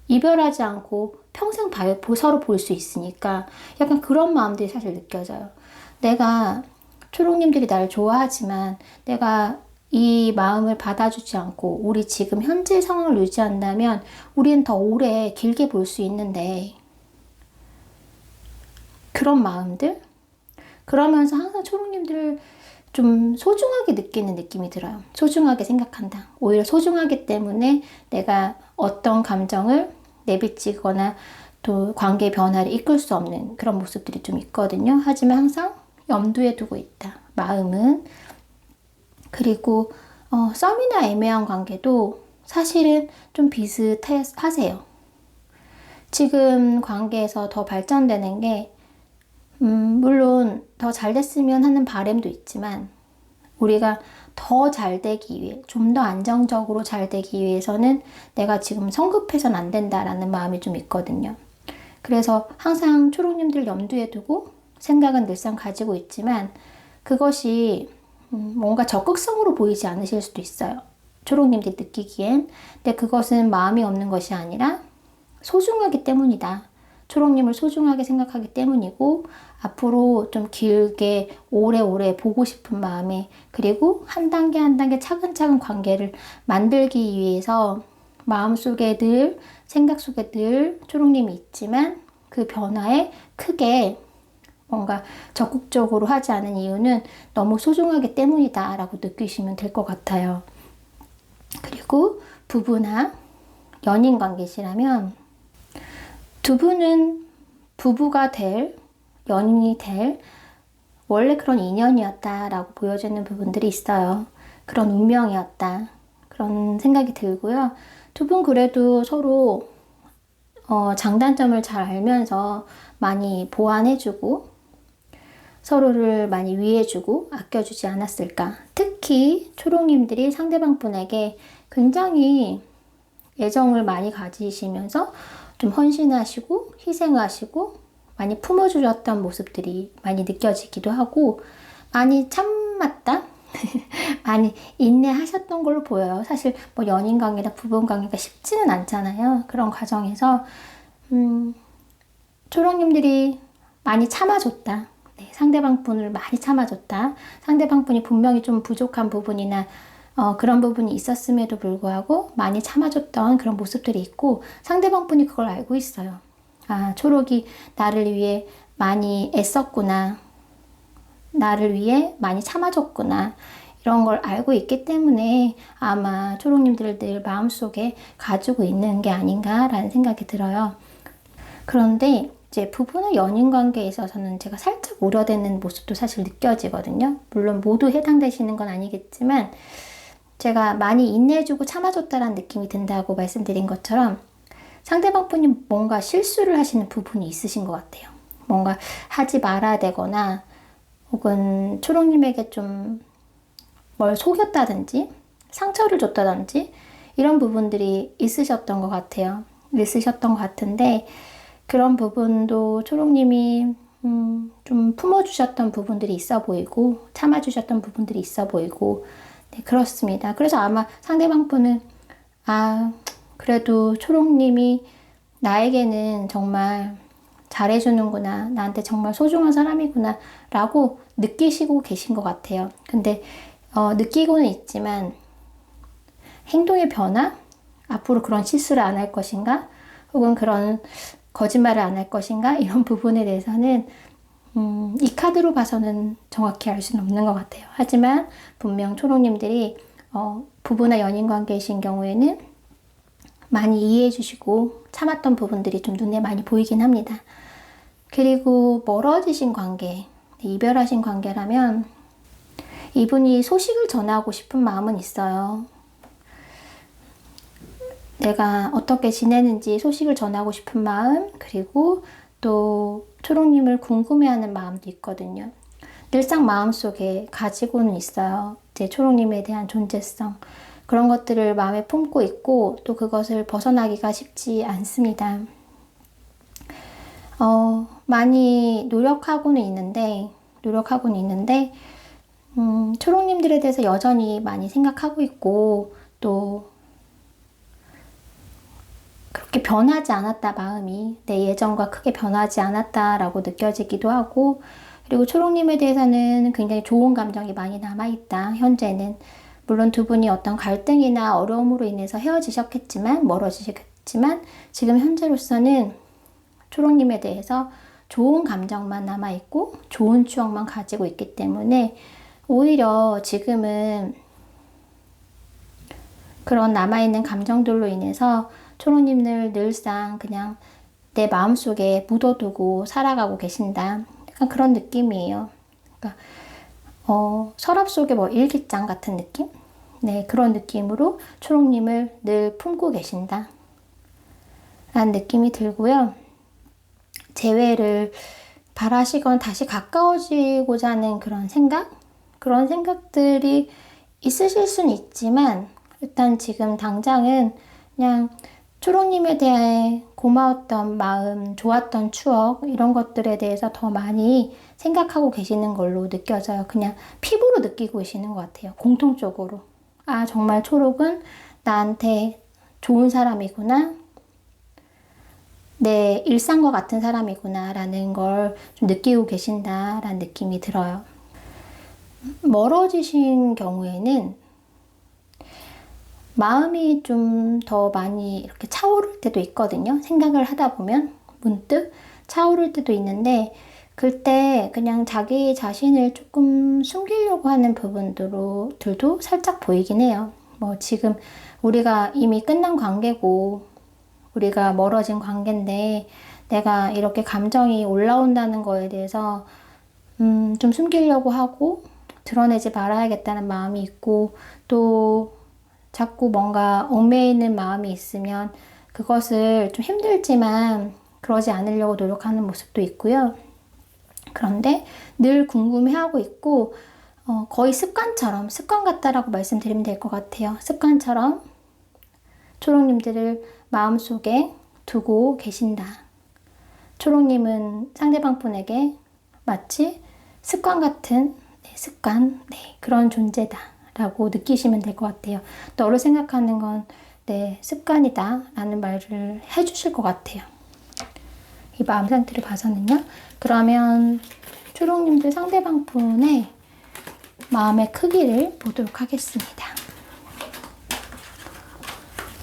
이별하지 않고 평생 서로 볼 수 있으니까 약간 그런 마음들이 사실 느껴져요. 내가 초록님들이 나를 좋아하지만 내가 이 마음을 받아주지 않고 우리 지금 현재 상황을 유지한다면 우리는 더 오래 길게 볼 수 있는데 그런 마음들? 그러면서 항상 초록님들을 좀 소중하게 느끼는 느낌이 들어요. 소중하게 생각한다. 오히려 소중하기 때문에 내가 어떤 감정을 내비치거나 또 관계의 변화를 이끌 수 없는 그런 모습들이 좀 있거든요. 하지만 항상 염두에 두고 있다. 마음은. 그리고 썸이나 애매한 관계도 사실은 좀 비슷하세요. 지금 관계에서 더 발전되는 게 물론 더 잘 됐으면 하는 바람도 있지만 우리가 더 잘 되기 위해, 좀 더 안정적으로 잘 되기 위해서는 내가 지금 성급해서는 안 된다라는 마음이 좀 있거든요. 그래서 항상 초록님들 염두에 두고 생각은 늘상 가지고 있지만 그것이 뭔가 적극성으로 보이지 않으실 수도 있어요. 초록님들이 느끼기엔. 근데 그것은 마음이 없는 것이 아니라 소중하기 때문이다. 초록님을 소중하게 생각하기 때문이고 앞으로 좀 길게 오래오래 보고 싶은 마음에 그리고 한 단계 한 단계 차근차근 관계를 만들기 위해서 마음속에 늘 생각 속에 늘 초록님이 있지만 그 변화에 크게 뭔가 적극적으로 하지 않은 이유는 너무 소중하기 때문이다 라고 느끼시면 될 것 같아요. 그리고 부부나 연인 관계시라면 두 분은 부부가 될, 연인이 될 원래 그런 인연이었다라고 보여지는 부분들이 있어요. 그런 운명이었다. 그런 생각이 들고요. 두 분 그래도 서로 장단점을 잘 알면서 많이 보완해주고 서로를 많이 위해주고 아껴주지 않았을까. 특히 초록님들이 상대방 분에게 굉장히 애정을 많이 가지시면서 좀 헌신하시고 희생하시고 많이 품어주셨던 모습들이 많이 느껴지기도 하고 많이 참았다? 많이 인내하셨던 걸로 보여요. 사실 뭐 연인 관계나 부부 관계가 쉽지는 않잖아요. 그런 과정에서 초록님들이 많이 참아줬다. 네, 상대방 분을 많이 참아줬다. 상대방 분이 분명히 좀 부족한 부분이나 그런 부분이 있었음에도 불구하고 많이 참아줬던 그런 모습들이 있고 상대방 분이 그걸 알고 있어요. 아, 초록이 나를 위해 많이 애썼구나. 나를 위해 많이 참아줬구나. 이런 걸 알고 있기 때문에 아마 초록님들을 늘 마음속에 가지고 있는 게 아닌가라는 생각이 들어요. 그런데 이제 부부나 연인 관계에 있어서는 제가 살짝 우려되는 모습도 사실 느껴지거든요. 물론 모두 해당되시는 건 아니겠지만 제가 많이 인내해주고 참아줬다라는 느낌이 든다고 말씀드린 것처럼 상대방 분이 뭔가 실수를 하시는 부분이 있으신 것 같아요. 뭔가 하지 말아야 되거나 혹은 초록님에게 좀 뭘 속였다든지 상처를 줬다든지 이런 부분들이 있으셨던 것 같아요. 있으셨던 것 같은데 그런 부분도 초록님이 좀 품어주셨던 부분들이 있어 보이고 참아주셨던 부분들이 있어 보이고 네, 그렇습니다. 그래서 아마 상대방 분은 그래도 초록님이 나에게는 정말 잘해주는구나. 나한테 정말 소중한 사람이구나. 라고 느끼시고 계신 것 같아요. 근데 느끼고는 있지만 행동의 변화? 앞으로 그런 실수를 안 할 것인가? 혹은 그런 거짓말을 안 할 것인가? 이런 부분에 대해서는 이 카드로 봐서는 정확히 알 수는 없는 것 같아요. 하지만 분명 초록님들이 부부나 연인 관계이신 경우에는 많이 이해해 주시고 참았던 부분들이 좀 눈에 많이 보이긴 합니다. 그리고 멀어지신 관계, 이별하신 관계라면 이분이 소식을 전하고 싶은 마음은 있어요. 내가 어떻게 지내는지 소식을 전하고 싶은 마음, 그리고 또 초록님을 궁금해하는 마음도 있거든요. 늘상 마음속에 가지고는 있어요. 제 초록님에 대한 존재성. 그런 것들을 마음에 품고 있고 또 그것을 벗어나기가 쉽지 않습니다. 많이 노력하고는 있는데 초록님들에 대해서 여전히 많이 생각하고 있고 또 그렇게 변하지 않았다 마음이 내 예전과 크게 변하지 않았다라고 느껴지기도 하고 그리고 초록님에 대해서는 굉장히 좋은 감정이 많이 남아있다 현재는 물론 두 분이 어떤 갈등이나 어려움으로 인해서 헤어지셨겠지만 멀어지셨겠지만 지금 현재로서는 초록님에 대해서 좋은 감정만 남아있고 좋은 추억만 가지고 있기 때문에 오히려 지금은 그런 남아있는 감정들로 인해서 초롱님들 늘상 그냥 내 마음속에 묻어두고 살아가고 계신다. 약간 그런 느낌이에요. 그러니까 서랍 속에 뭐 일기장 같은 느낌? 네, 그런 느낌으로 초롱님을 늘 품고 계신다. 라는 느낌이 들고요. 재회를 바라시건 다시 가까워지고자 하는 그런 생각들이 있으실 수는 있지만 일단 지금 당장은 그냥 초롱님에 대해 고마웠던 마음, 좋았던 추억 이런 것들에 대해서 더 많이 생각하고 계시는 걸로 느껴져요. 그냥 피부로 느끼고 계시는 것 같아요. 공통적으로. 아, 정말 초록은 나한테 좋은 사람이구나. 내 일상과 같은 사람이구나 라는 걸 좀 느끼고 계신다라는 느낌이 들어요. 멀어지신 경우에는 마음이 좀 더 많이 이렇게 차오를 때도 있거든요. 생각을 하다 보면 문득 차오를 때도 있는데 그때 그냥 자기 자신을 조금 숨기려고 하는 부분들도 살짝 보이긴 해요. 뭐 지금 우리가 이미 끝난 관계고 우리가 멀어진 관계인데 내가 이렇게 감정이 올라온다는 거에 대해서 좀 숨기려고 하고 드러내지 말아야겠다는 마음이 있고 또 자꾸 뭔가 얽매여 있는 마음이 있으면 그것을 좀 힘들지만 그러지 않으려고 노력하는 모습도 있고요. 그런데 늘 궁금해하고 있고 거의 습관 같다라고 말씀드리면 될 것 같아요. 습관처럼 초롱님들을 마음속에 두고 계신다. 초롱님은 상대방 분에게 마치 습관 같은 그런 존재다 라고 느끼시면 될 것 같아요. 너를 생각하는 건 내 습관이다 라는 말을 해주실 것 같아요. 이 마음 상태를 봐서는요. 그러면 초롱님들 상대방 분의 마음의 크기를 보도록 하겠습니다.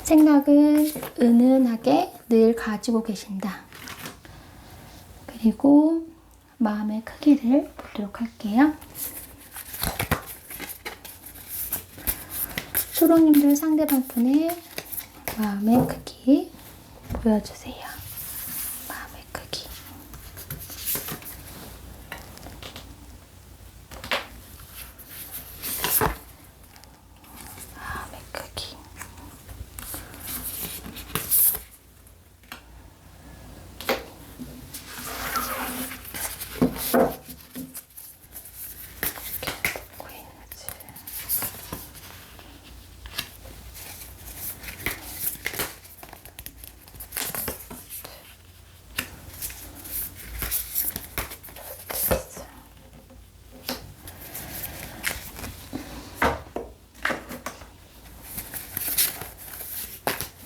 생각은 은은하게 늘 가지고 계신다. 그리고 마음의 크기를 보도록 할게요. 초롱님들 상대방 분의 마음의 크기 보여주세요. 마음의 크기. 마음의 크기.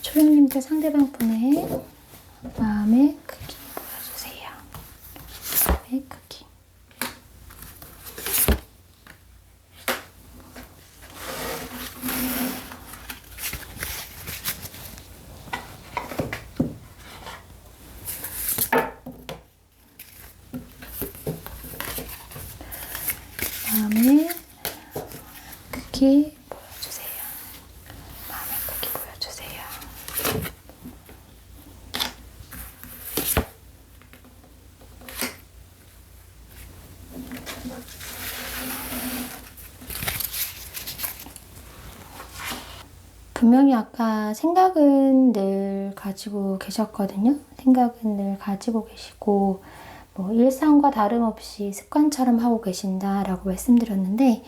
초롱님들 상대방 분의 마음의 크기 보여주세요. 마음의 크기. 마음의 크기 보여주세요. 마음의 크기 보여주세요. 분명히 아까 생각은 늘 가지고 계셨거든요. 생각은 늘 가지고 계시고 뭐 일상과 다름없이 습관처럼 하고 계신다라고 말씀드렸는데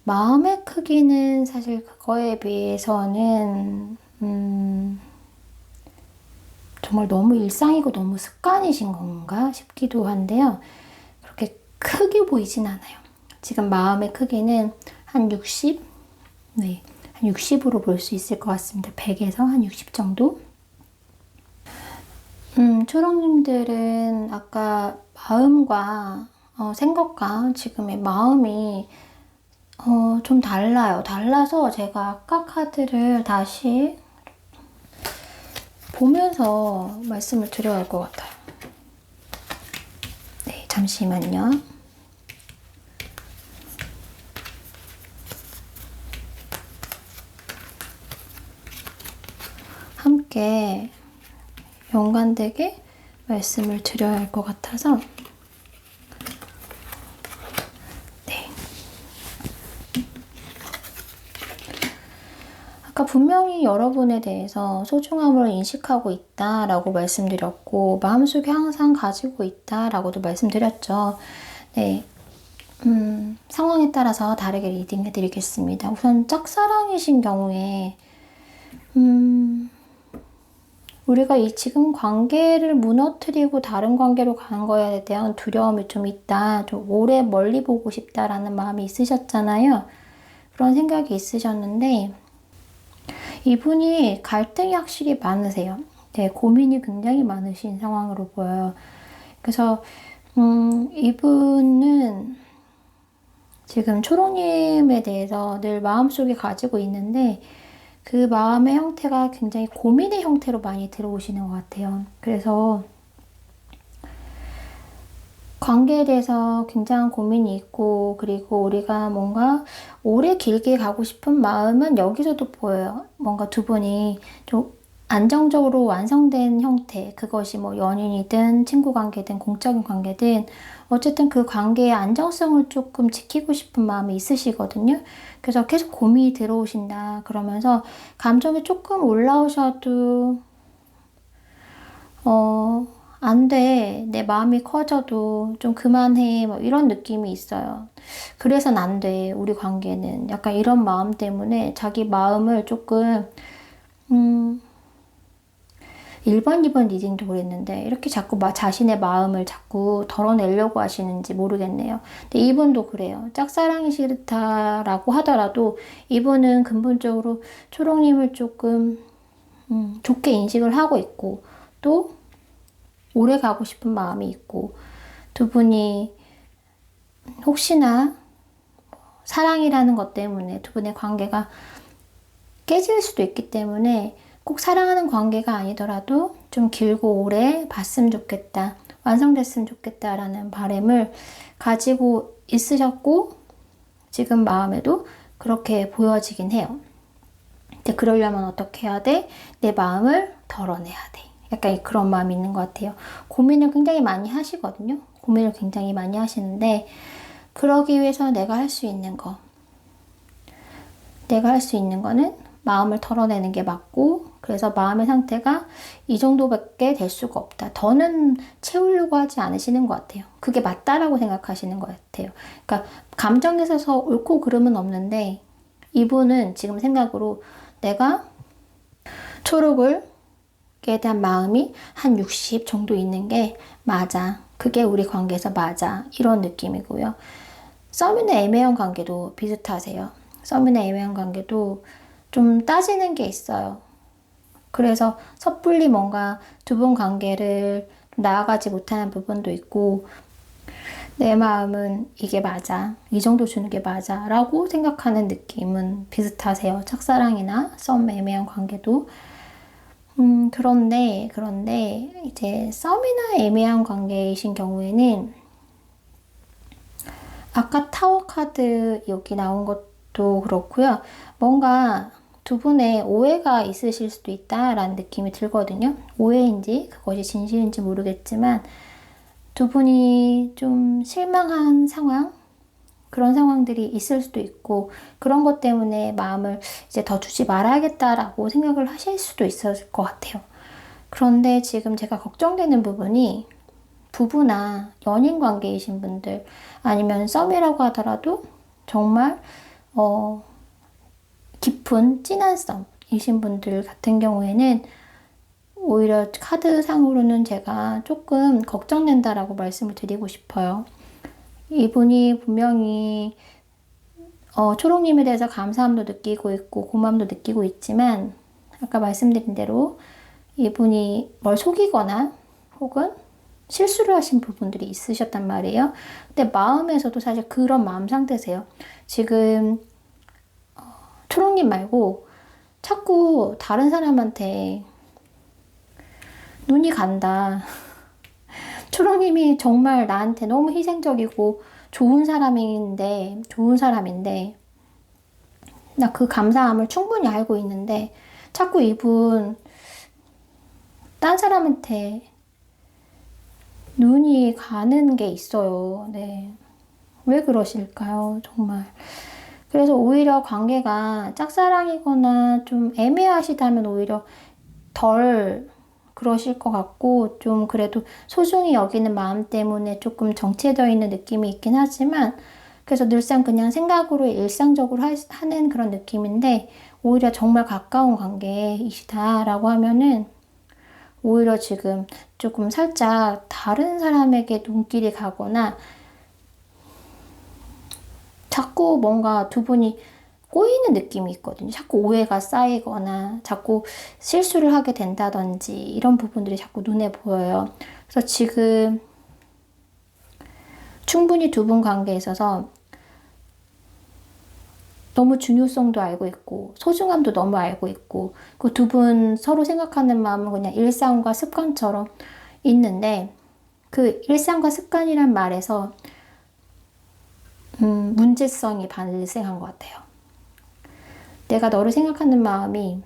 마음의 크기는 사실 그거에 비해서는 정말 너무 일상이고 너무 습관이신 건가 싶기도 한데요. 그렇게 크게 보이진 않아요. 지금 마음의 크기는 한 60? 네. 한 60으로 볼 수 있을 것 같습니다. 100에서 한 60 정도? 초롱님들은 아까 마음과 생각과 지금의 마음이 좀 달라요. 달라서 제가 아까 카드를 다시 보면서 말씀을 드려야 할 것 같아요. 잠시만요. 함께 연관되게 말씀을 드려야 할 것 같아서 네. 아까 분명히 여러분에 대해서 소중함을 인식하고 있다라고 말씀드렸고 마음속에 항상 가지고 있다라고도 말씀드렸죠. 네. 상황에 따라서 다르게 리딩해 드리겠습니다. 우선 짝사랑이신 경우에 우리가 이 지금 관계를 무너뜨리고 다른 관계로 가는 거에 대한 두려움이 좀 있다. 좀 오래 멀리 보고 싶다라는 마음이 있으셨잖아요. 그런 생각이 있으셨는데 이분이 갈등이 확실히 많으세요. 네, 고민이 굉장히 많으신 상황으로 보여요. 그래서 이분은 지금 초롱님에 대해서 늘 마음속에 가지고 있는데 그 마음의 형태가 굉장히 고민의 형태로 많이 들어오시는 것 같아요. 그래서 관계에 대해서 굉장한 고민이 있고 그리고 우리가 뭔가 오래 길게 가고 싶은 마음은 여기서도 보여요. 뭔가 두 분이 좀 안정적으로 완성된 형태, 그것이 뭐 연인이든 친구 관계든 공적인 관계든 어쨌든 그 관계의 안정성을 조금 지키고 싶은 마음이 있으시거든요. 그래서 계속 고민이 들어오신다 그러면서 감정이 조금 올라오셔도 안 돼. 내 마음이 커져도 좀 그만해. 뭐 이런 느낌이 있어요. 그래선 안 돼. 우리 관계는. 약간 이런 마음 때문에 자기 마음을 조금 1번, 2번 리딩도 그랬는데 이렇게 자꾸 자신의 마음을 자꾸 덜어내려고 하시는지 모르겠네요. 근데 이분도 그래요. 짝사랑이 싫다라고 하더라도 이분은 근본적으로 초롱님을 조금 좋게 인식을 하고 있고 또 오래 가고 싶은 마음이 있고 두 분이 혹시나 사랑이라는 것 때문에 두 분의 관계가 깨질 수도 있기 때문에 꼭 사랑하는 관계가 아니더라도 좀 길고 오래 봤으면 좋겠다, 완성됐으면 좋겠다라는 바람을 가지고 있으셨고 지금 마음에도 그렇게 보여지긴 해요. 근데 그러려면 어떻게 해야 돼? 내 마음을 덜어내야 돼. 약간 그런 마음이 있는 것 같아요. 고민을 굉장히 많이 하시거든요. 고민을 굉장히 많이 하시는데 그러기 위해서 내가 할 수 있는 거는 마음을 털어내는 게 맞고 그래서 마음의 상태가 이 정도밖에 될 수가 없다. 더는 채우려고 하지 않으시는 것 같아요. 그게 맞다라고 생각하시는 것 같아요. 그러니까 감정에 있어서 옳고 그름은 없는데 이분은 지금 생각으로 내가 초록을 에 대한 마음이 한 60 정도 있는 게 맞아. 그게 우리 관계에서 맞아. 이런 느낌이고요. 썸이나 애매한 관계도 비슷하세요. 썸이나 애매한 관계도 좀 따지는 게 있어요. 그래서 섣불리 뭔가 두 분 관계를 나아가지 못하는 부분도 있고 내 마음은 이게 맞아. 이 정도 주는 게 맞아. 라고 생각하는 느낌은 비슷하세요. 짝사랑이나 썸 애매한 관계도. 그런데 이제 썸이나 애매한 관계이신 경우에는 아까 타워 카드 여기 나온 것도 그렇고요. 뭔가 두 분의 오해가 있으실 수도 있다라는 느낌이 들거든요. 오해인지 그것이 진실인지 모르겠지만 두 분이 좀 실망한 상황? 그런 상황들이 있을 수도 있고 그런 것 때문에 마음을 이제 더 주지 말아야겠다라고 생각을 하실 수도 있을 것 같아요. 그런데 지금 제가 걱정되는 부분이 부부나 연인 관계이신 분들 아니면 썸이라고 하더라도 정말 깊은 진한 썸이신 분들 같은 경우에는 오히려 카드상으로는 제가 조금 걱정된다라고 말씀을 드리고 싶어요. 이분이 분명히 초롱님에 대해서 감사함도 느끼고 있고 고마움도 느끼고 있지만 아까 말씀드린 대로 이분이 뭘 속이거나 혹은 실수를 하신 부분들이 있으셨단 말이에요. 근데 마음에서도 사실 그런 마음 상태세요. 지금 초롱님 말고 자꾸 다른 사람한테 눈이 간다. 초롱님이 정말 나한테 너무 희생적이고 좋은 사람인데, 나 그 감사함을 충분히 알고 있는데, 자꾸 이분, 딴 사람한테 눈이 가는 게 있어요. 네. 왜 그러실까요? 정말. 그래서 오히려 관계가 짝사랑이거나 좀 애매하시다면 오히려 덜 그러실 것 같고, 좀 그래도 소중히 여기는 마음 때문에 조금 정체되어 있는 느낌이 있긴 하지만, 그래서 늘상 그냥 생각으로 일상적으로 하는 그런 느낌인데, 오히려 정말 가까운 관계이시다라고 하면은, 오히려 지금 조금 살짝 다른 사람에게 눈길이 가거나, 자꾸 뭔가 두 분이 꼬이는 느낌이 있거든요. 자꾸 오해가 쌓이거나 자꾸 실수를 하게 된다든지 이런 부분들이 자꾸 눈에 보여요. 그래서 지금 충분히 두 분 관계에 있어서 너무 중요성도 알고 있고 소중함도 너무 알고 있고 그 두 분 서로 생각하는 마음은 그냥 일상과 습관처럼 있는데 그 일상과 습관이란 말에서 문제성이 발생한 것 같아요. 내가 너를 생각하는 마음이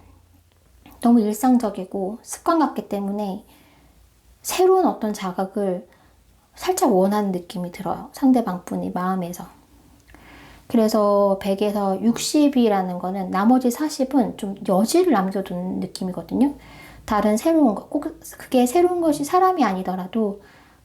너무 일상적이고 습관 같기 때문에 새로운 어떤 자극을 살짝 원하는 느낌이 들어요. 상대방 분이 마음에서. 그래서 100에서 60이라는 거는 나머지 40은 좀 여지를 남겨둔 느낌이거든요. 다른 새로운 것, 꼭 그게 새로운 것이 사람이 아니더라도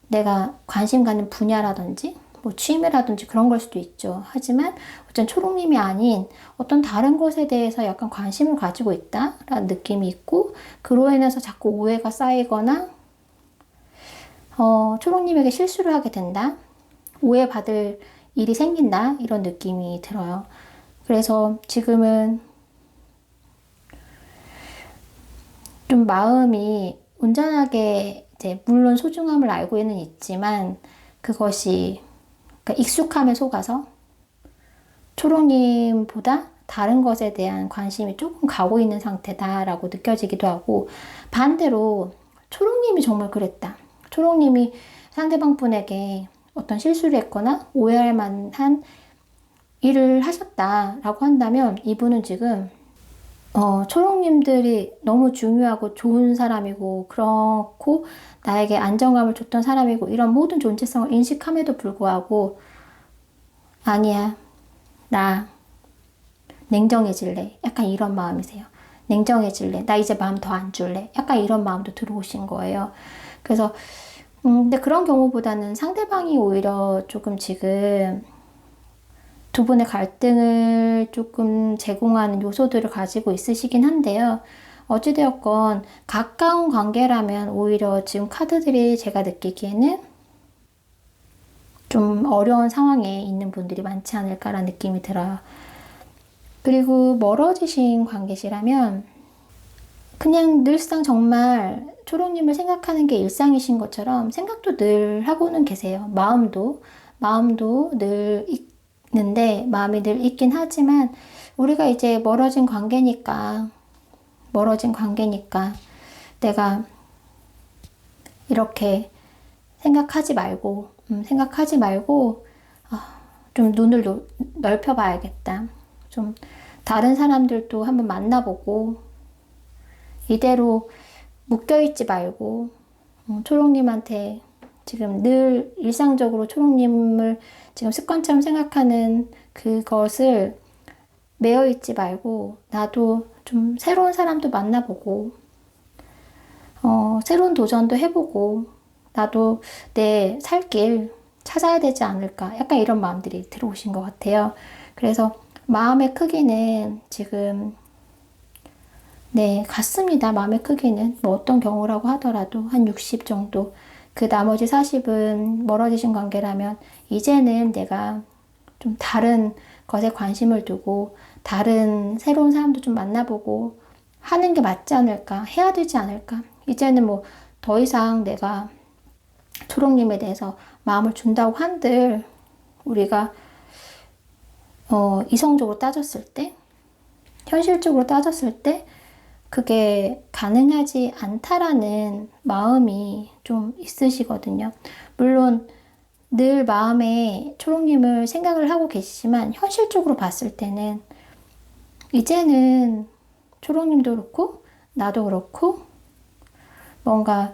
내가 관심 갖는 분야라든지 뭐 취미라든지 그런 걸 수도 있죠. 하지만 어떤 초롱님이 아닌 어떤 다른 것에 대해서 약간 관심을 가지고 있다라는 느낌이 있고 그로 인해서 자꾸 오해가 쌓이거나 초롱님에게 실수를 하게 된다. 오해받을 일이 생긴다. 이런 느낌이 들어요. 그래서 지금은 좀 마음이 온전하게 이제 물론 소중함을 알고는 있지만 그것이 그러니까 익숙함에 속아서 초롱님보다 다른 것에 대한 관심이 조금 가고 있는 상태다라고 느껴지기도 하고 반대로 초롱님이 정말 그랬다. 초롱님이 상대방 분에게 어떤 실수를 했거나 오해할 만한 일을 하셨다라고 한다면 이분은 지금 초롱님들이 너무 중요하고 좋은 사람이고 그렇고 나에게 안정감을 줬던 사람이고 이런 모든 존재성을 인식함에도 불구하고 아니야 나 냉정해질래 약간 이런 마음이세요. 냉정해질래 나 이제 마음 더 안 줄래 약간 이런 마음도 들어오신 거예요. 그래서 근데 그런 경우보다는 상대방이 오히려 조금 지금 두 분의 갈등을 조금 제공하는 요소들을 가지고 있으시긴 한데요. 어찌되었건 가까운 관계라면 오히려 지금 카드들이 제가 느끼기에는 좀 어려운 상황에 있는 분들이 많지 않을까라는 느낌이 들어요. 그리고 멀어지신 관계시라면 그냥 늘상 정말 초롱님을 생각하는 게 일상이신 것처럼 생각도 늘 하고는 계세요. 마음도 늘 있는데 마음이 늘 있긴 하지만 우리가 이제 멀어진 관계니까 내가 이렇게 생각하지 말고 좀 눈을 넓혀봐야겠다. 좀 다른 사람들도 한번 만나보고 이대로 묶여있지 말고 초롱님한테 지금 늘 일상적으로 초롱님을 지금 습관처럼 생각하는 그것을 매여있지 말고 나도 좀 새로운 사람도 만나보고 새로운 도전도 해보고 나도 내 살 길 찾아야 되지 않을까 약간 이런 마음들이 들어오신 것 같아요. 그래서 마음의 크기는 지금 네, 같습니다. 마음의 크기는 뭐 어떤 경우라고 하더라도 한 60 정도. 그 나머지 40은 멀어지신 관계라면 이제는 내가 좀 다른 것에 관심을 두고 다른 새로운 사람도 좀 만나보고 하는 게 맞지 않을까? 해야 되지 않을까? 이제는 뭐 더 이상 내가 초롱님에 대해서 마음을 준다고 한들 우리가 이성적으로 따졌을 때 현실적으로 따졌을 때 그게 가능하지 않다라는 마음이 좀 있으시거든요. 물론 늘 마음에 초롱님을 생각을 하고 계시지만 현실적으로 봤을 때는 이제는 초롱님도 그렇고 나도 그렇고 뭔가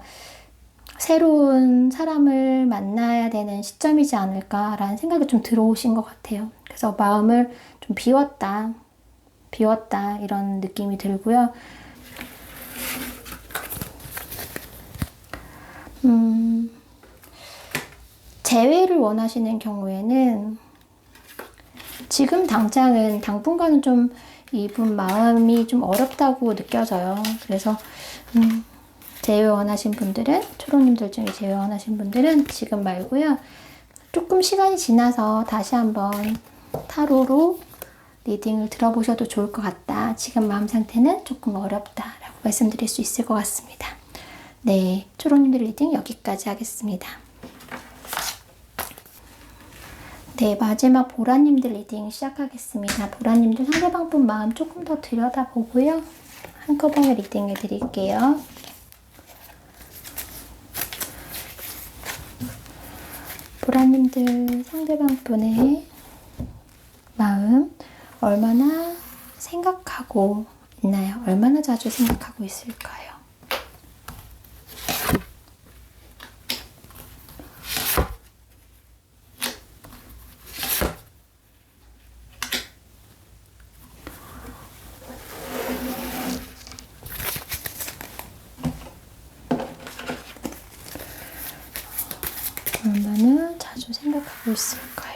새로운 사람을 만나야 되는 시점이지 않을까라는 생각이 좀 들어오신 것 같아요. 그래서 마음을 좀 비웠다 이런 느낌이 들고요. 재회를 원하시는 경우에는 지금 당장은 당분간은 좀 이분 마음이 좀 어렵다고 느껴져요. 그래서 재회 원하신 분들은, 초롱님들 중에 재회 원하신 분들은 지금 말고요. 조금 시간이 지나서 다시 한번 타로로 리딩을 들어보셔도 좋을 것 같다. 지금 마음 상태는 조금 어렵다라고 말씀드릴 수 있을 것 같습니다. 네, 초롱님들 리딩 여기까지 하겠습니다. 네, 마지막 보라님들 리딩 시작하겠습니다. 보라님들 상대방 분 마음 조금 더 들여다보고요. 한꺼번에 리딩해 드릴게요. 보라님들 상대방 분의 마음 얼마나 생각하고 있나요? 얼마나 자주 생각하고 있을까요? 얼마나 자주 생각하고 있을까요?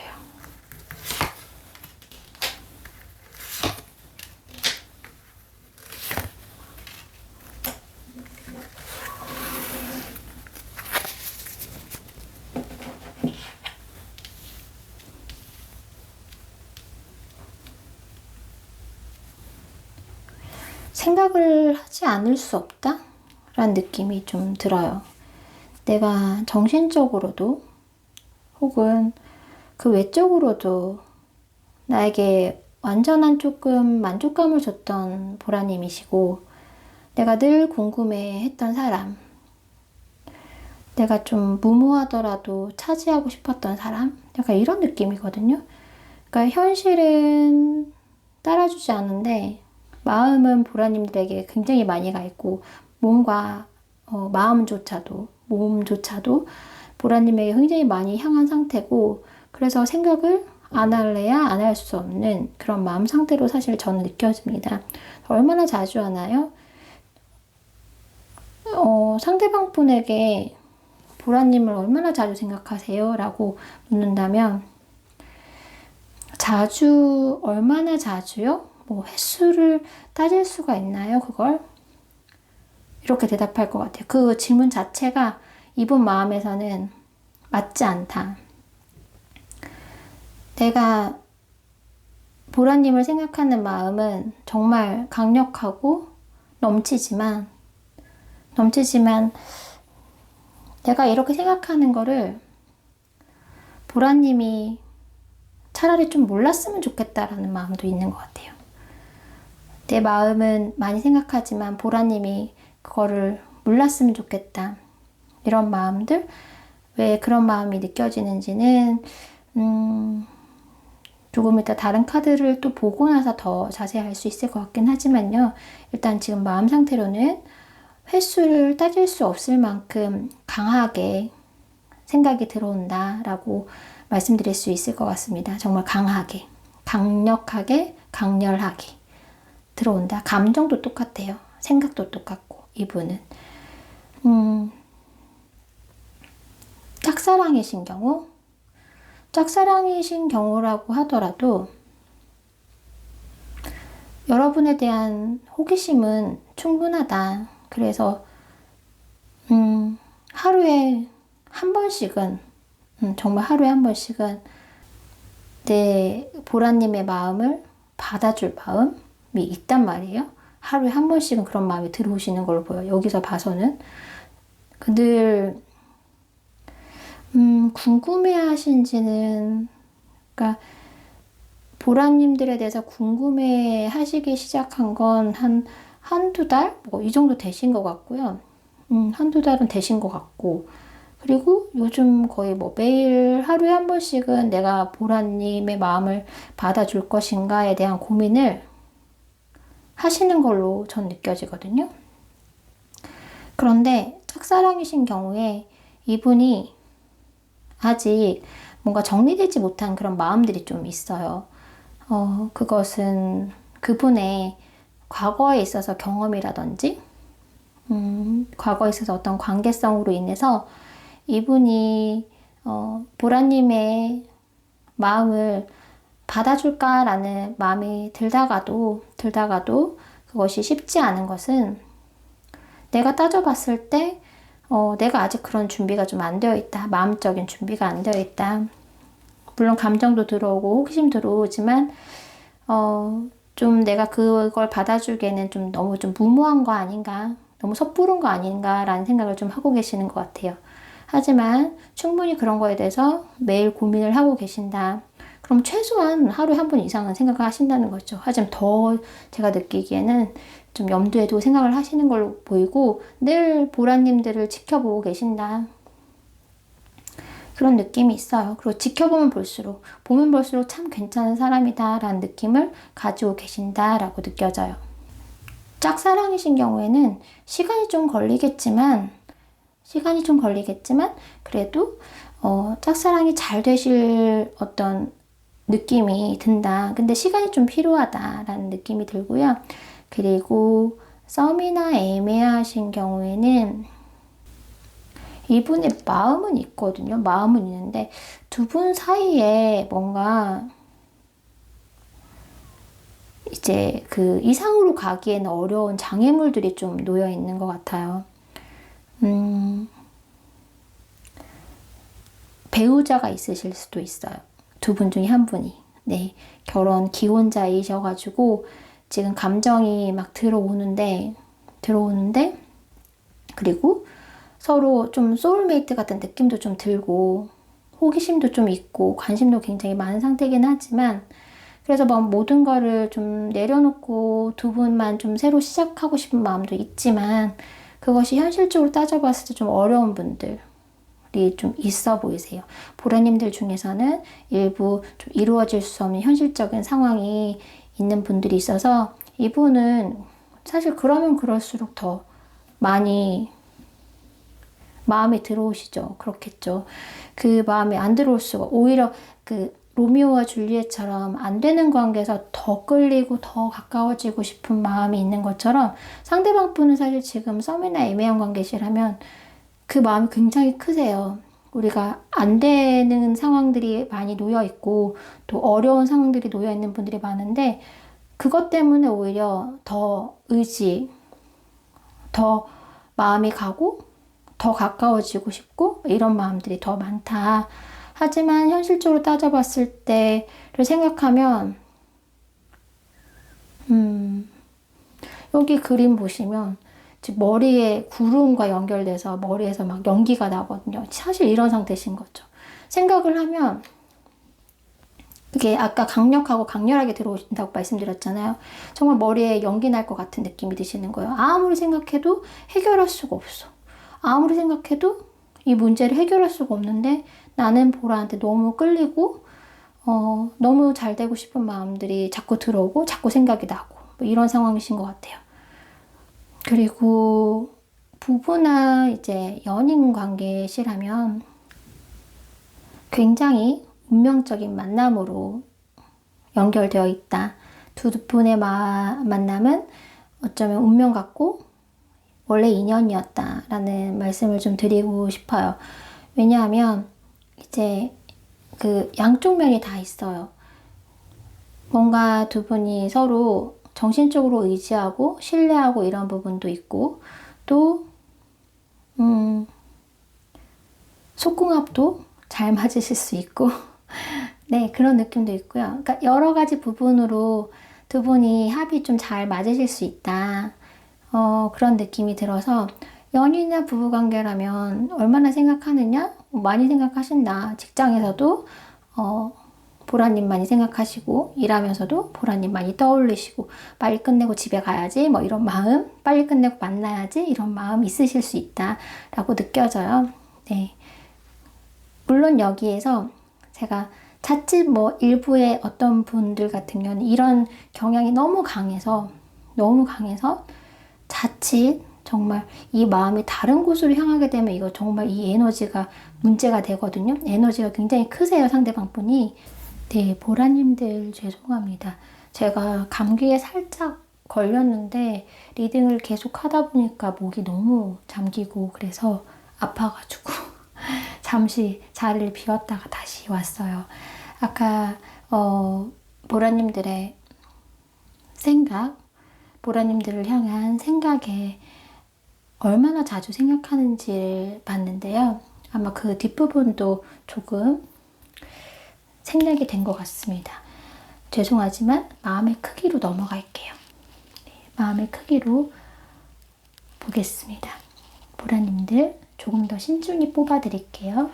생각을 하지 않을 수 없다? 라는 느낌이 좀 들어요. 내가 정신적으로도 혹은 그 외적으로도 나에게 완전한 조금 만족감을 줬던 보라님이시고, 내가 늘 궁금해했던 사람, 내가 좀 무모하더라도 차지하고 싶었던 사람, 약간 이런 느낌이거든요. 그러니까 현실은 따라주지 않는데 마음은 보라님들에게 굉장히 많이 가 있고, 몸조차도 보라님에게 굉장히 많이 향한 상태고, 그래서 생각을 안 할래야 안 할 수 없는 그런 마음 상태로 사실 저는 느껴집니다. 얼마나 자주 하나요? 상대방 분에게 보라님을 얼마나 자주 생각하세요? 라고 묻는다면, 자주, 얼마나 자주요? 뭐 횟수를 따질 수가 있나요? 그걸? 이렇게 대답할 것 같아요. 그 질문 자체가 이분 마음에서는 맞지 않다. 내가 보라님을 생각하는 마음은 정말 강력하고 넘치지만 내가 이렇게 생각하는 거를 보라님이 차라리 좀 몰랐으면 좋겠다라는 마음도 있는 것 같아요. 내 마음은 많이 생각하지만 보라님이 그거를 몰랐으면 좋겠다. 이런 마음들, 왜 그런 마음이 느껴지는지는 조금 이따 다른 카드를 또 보고 나서 더 자세히 알 수 있을 것 같긴 하지만요. 일단 지금 마음 상태로는 횟수를 따질 수 없을 만큼 강하게 생각이 들어온다라고 말씀드릴 수 있을 것 같습니다. 정말 강하게, 강력하게, 강렬하게 들어온다. 감정도 똑같아요. 생각도 똑같고, 이분은. 짝사랑이신 경우? 짝사랑이신 경우라고 하더라도 여러분에 대한 호기심은 충분하다. 그래서 하루에 한 번씩은 정말 하루에 한 번씩은 내 보라님의 마음을 받아줄 마음이 있단 말이에요. 하루에 한 번씩은 그런 마음이 들어오시는 걸로 보여요. 여기서 봐서는. 늘 궁금해 하신지는, 그러니까 보라님들에 대해서 궁금해 하시기 시작한 건 한두 달? 뭐 이 정도 되신 것 같고요. 한두 달은 되신 것 같고. 그리고 요즘 거의 뭐 매일 하루에 한 번씩은 내가 보라님의 마음을 받아줄 것인가에 대한 고민을 하시는 걸로 전 느껴지거든요. 그런데 짝사랑이신 경우에 이분이 아직 뭔가 정리되지 못한 그런 마음들이 좀 있어요. 그것은 그분의 과거에 있어서 경험이라든지, 과거에 있어서 어떤 관계성으로 인해서 이분이, 보라님의 마음을 받아줄까라는 마음이 들다가도 그것이 쉽지 않은 것은 내가 따져봤을 때, 내가 아직 그런 준비가 좀 안 되어 있다. 마음적인 준비가 안 되어 있다. 물론 감정도 들어오고 호기심 들어오지만, 좀 내가 그걸 받아주기에는 좀 너무 좀 무모한 거 아닌가, 너무 섣부른 거 아닌가라는 생각을 좀 하고 계시는 것 같아요. 하지만 충분히 그런 거에 대해서 매일 고민을 하고 계신다. 그럼 최소한 하루에 한 번 이상은 생각을 하신다는 거죠. 하지만 더 제가 느끼기에는 좀 염두에 두고 생각을 하시는 걸로 보이고 늘 보라님들을 지켜보고 계신다. 그런 느낌이 있어요. 그리고 지켜보면 볼수록, 보면 볼수록 참 괜찮은 사람이다 라는 느낌을 가지고 계신다라고 느껴져요. 짝사랑이신 경우에는 시간이 좀 걸리겠지만 그래도 짝사랑이 잘 되실 어떤 느낌이 든다. 근데 시간이 좀 필요하다라는 느낌이 들고요. 그리고 썸이나 애매하신 경우에는 이분의 마음은 있거든요. 마음은 있는데 두 분 사이에 뭔가 이제 그 이상으로 가기에는 어려운 장애물들이 좀 놓여 있는 것 같아요. 배우자가 있으실 수도 있어요. 두 분 중에 한 분이. 네. 결혼 기혼자이셔가지고 지금 감정이 막 들어오는데, 그리고 서로 좀 소울메이트 같은 느낌도 좀 들고, 호기심도 좀 있고, 관심도 굉장히 많은 상태이긴 하지만, 그래서 막 모든 거를 좀 내려놓고 두 분만 좀 새로 시작하고 싶은 마음도 있지만, 그것이 현실적으로 따져봤을 때 좀 어려운 분들이 좀 있어 보이세요. 보라님들 중에서는 일부 좀 이루어질 수 없는 현실적인 상황이 있는 분들이 있어서 이분은 사실 그러면 그럴수록 더 많이 마음에 들어오시죠. 그렇겠죠. 그 마음에 안 들어올 수가 오히려 그 로미오와 줄리엣처럼 안 되는 관계에서 더 끌리고 더 가까워지고 싶은 마음이 있는 것처럼 상대방 분은 사실 지금 썸이나 애매한 관계시라면 그 마음이 굉장히 크세요. 우리가 안 되는 상황들이 많이 놓여 있고 또 어려운 상황들이 놓여 있는 분들이 많은데 그것 때문에 오히려 더 더 마음이 가고 더 가까워지고 싶고 이런 마음들이 더 많다. 하지만 현실적으로 따져봤을 때를 생각하면 여기 그림 보시면 지금 머리에 구름과 연결돼서 머리에서 막 연기가 나거든요. 사실 이런 상태신 거죠. 생각을 하면 그게 아까 강력하고 강렬하게 들어오신다고 말씀드렸잖아요. 정말 머리에 연기 날 것 같은 느낌이 드시는 거예요. 아무리 생각해도 해결할 수가 없어. 아무리 생각해도 이 문제를 해결할 수가 없는데 나는 보라한테 너무 끌리고 너무 잘 되고 싶은 마음들이 자꾸 들어오고 자꾸 생각이 나고 뭐 이런 상황이신 것 같아요. 그리고 부부나 이제 연인 관계시라면 굉장히 운명적인 만남으로 연결되어 있다. 두 분의 만남은 어쩌면 운명 같고 원래 인연이었다라는 말씀을 좀 드리고 싶어요. 왜냐하면 이제 그 양쪽 면이 다 있어요. 뭔가 두 분이 서로 정신적으로 의지하고 신뢰하고 이런 부분도 있고 또 속궁합도 잘 맞으실 수 있고 네, 그런 느낌도 있고요. 그러니까 여러 가지 부분으로 두 분이 합이 좀 잘 맞으실 수 있다. 그런 느낌이 들어서 연인이나 부부관계라면 얼마나 생각하느냐? 많이 생각하신다. 직장에서도 보라님만이 생각하시고 일하면서도 보라님만이 떠올리시고 빨리 끝내고 집에 가야지 뭐 이런 마음, 빨리 끝내고 만나야지 이런 마음 있으실 수 있다라고 느껴져요. 네. 물론 여기에서 제가 자칫 뭐 일부의 어떤 분들 같은 경우는 이런 경향이 너무 강해서 자칫 정말 이 마음이 다른 곳으로 향하게 되면 이거 정말 이 에너지가 문제가 되거든요. 에너지가 굉장히 크세요, 상대방 분이. 네, 보라님들 죄송합니다. 제가 감기에 살짝 걸렸는데 리딩을 계속 하다 보니까 목이 너무 잠기고 그래서 아파가지고 잠시 자리를 비웠다가 다시 왔어요. 아까 보라님들의 생각, 보라님들을 향한 생각에 얼마나 자주 생각하는지를 봤는데요. 아마 그 뒷부분도 조금 생략이 된 것 같습니다. 죄송하지만 마음의 크기로 넘어갈게요. 네, 마음의 크기로 보겠습니다. 보라님들 조금 더 신중히 뽑아드릴게요.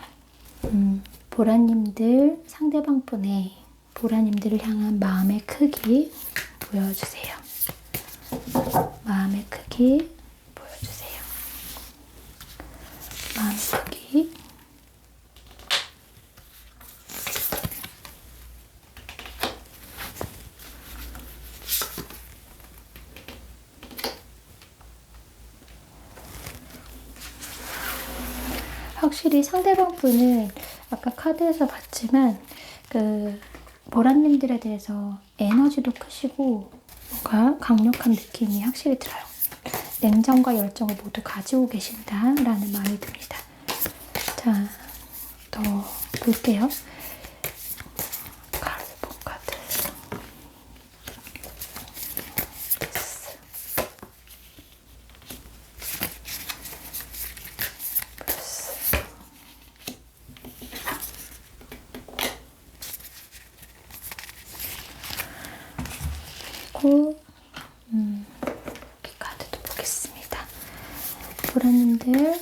보라님들 상대방 분의 보라님들을 향한 마음의 크기 보여주세요. 마음의 크기 보여주세요. 마음의 크기. 확실히 상대방 분은 아까 카드에서 봤지만 그 보라님들에 대해서 에너지도 크시고 뭔가 강력한 느낌이 확실히 들어요. 냉정과 열정을 모두 가지고 계신다라는 마음이 듭니다. 자, 더 볼게요. 카르본 카드. 그리고 이 카드도 보겠습니다. 보라님들,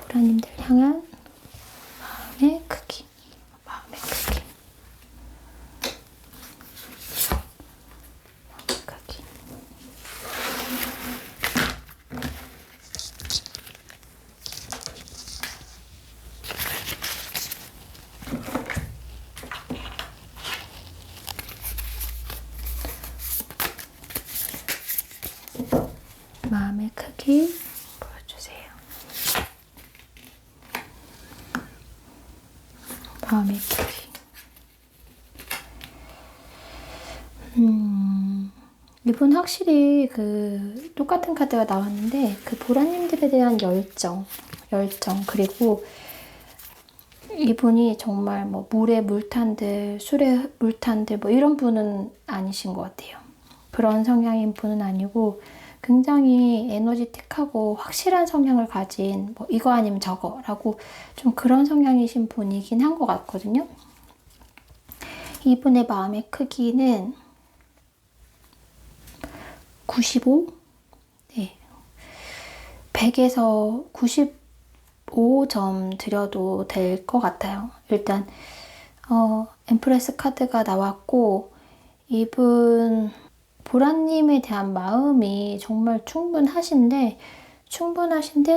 보라님들 향한 마음의 크기, 마음의 크기, 마음의 크기. 마음의 크기 보여주세요. 마음의 크기. 이분 확실히 그 똑같은 카드가 나왔는데 그 보라님들에 대한 열정 그리고 이분이 정말 뭐 물에 물탄들, 술에 물탄들 뭐 이런 분은 아니신 것 같아요. 그런 성향인 분은 아니고 굉장히 에너지틱하고 확실한 성향을 가진 뭐 이거 아니면 저거라고 좀 그런 성향이신 분이긴 한 것 같거든요. 이분의 마음의 크기는 95? 네. 100에서 95점 드려도 될 것 같아요. 일단 엠프레스 카드가 나왔고 이분 보라님에 대한 마음이 정말 충분하신데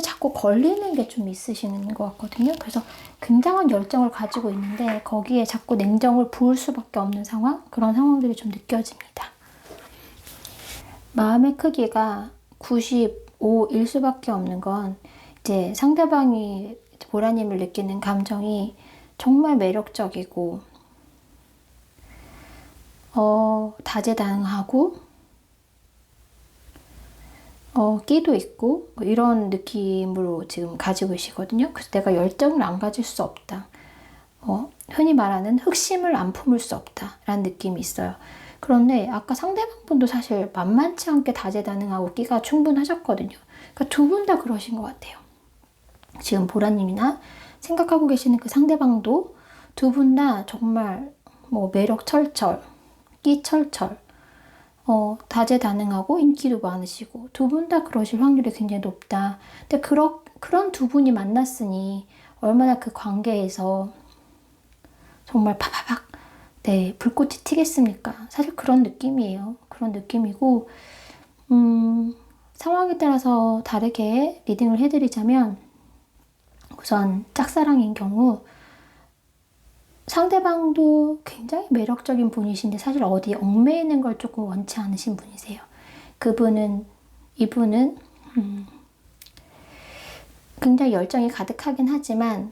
자꾸 걸리는 게 좀 있으신 것 같거든요. 그래서 굉장한 열정을 가지고 있는데 거기에 자꾸 냉정을 부을 수밖에 없는 상황? 그런 상황들이 좀 느껴집니다. 마음의 크기가 95일 수밖에 없는 건 이제 상대방이 보라님을 느끼는 감정이 정말 매력적이고 다재다능하고 끼도 있고 뭐 이런 느낌으로 지금 가지고 계시거든요. 그래서 내가 열정을 안 가질 수 없다. 흔히 말하는 흑심을 안 품을 수 없다 라는 느낌이 있어요. 그런데 아까 상대방분도 사실 만만치 않게 다재다능하고 끼가 충분하셨거든요. 그러니까 두 분 다 그러신 것 같아요. 지금 보라님이나 생각하고 계시는 그 상대방도 두 분 다 정말 뭐 매력 철철, 끼 철철, 다재다능하고 인기도 많으시고 두 분 다 그러실 확률이 굉장히 높다. 근데 그런 두 분이 만났으니 얼마나 그 관계에서 정말 파바박 네, 불꽃이 튀겠습니까? 사실 그런 느낌이에요. 그런 느낌이고, 상황에 따라서 다르게 리딩을 해드리자면, 우선 짝사랑인 경우, 상대방도 굉장히 매력적인 분이신데 사실 어디에 얽매이는 걸 조금 원치 않으신 분이세요. 이분은 굉장히 열정이 가득하긴 하지만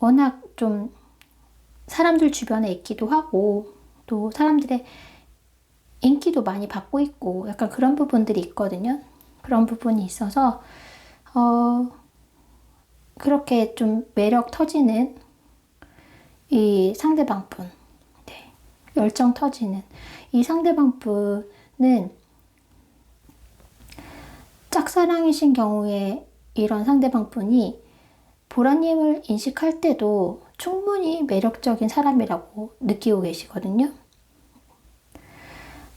워낙 좀 사람들 주변에 있기도 하고 또 사람들의 인기도 많이 받고 있고 약간 그런 부분들이 있거든요. 그런 부분이 있어서 그렇게 좀 매력 터지는 이 상대방 분, 네, 열정 터지는 이 상대방 분은 짝사랑이신 경우에 이런 상대방 분이 보라님을 인식할 때도 충분히 매력적인 사람이라고 느끼고 계시거든요.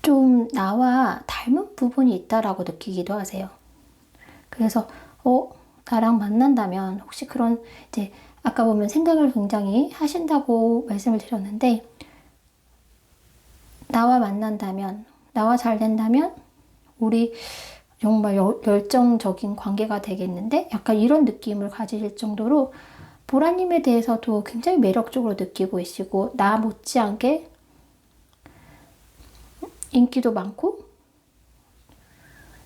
좀 나와 닮은 부분이 있다라고 느끼기도 하세요. 그래서 나랑 만난다면 혹시 그런 이제 아까 보면 생각을 굉장히 하신다고 말씀을 드렸는데 나와 만난다면 나와 잘 된다면 우리 정말 열정적인 관계가 되겠는데 약간 이런 느낌을 가지실 정도로 보라님에 대해서도 굉장히 매력적으로 느끼고 계시고 나 못지않게 인기도 많고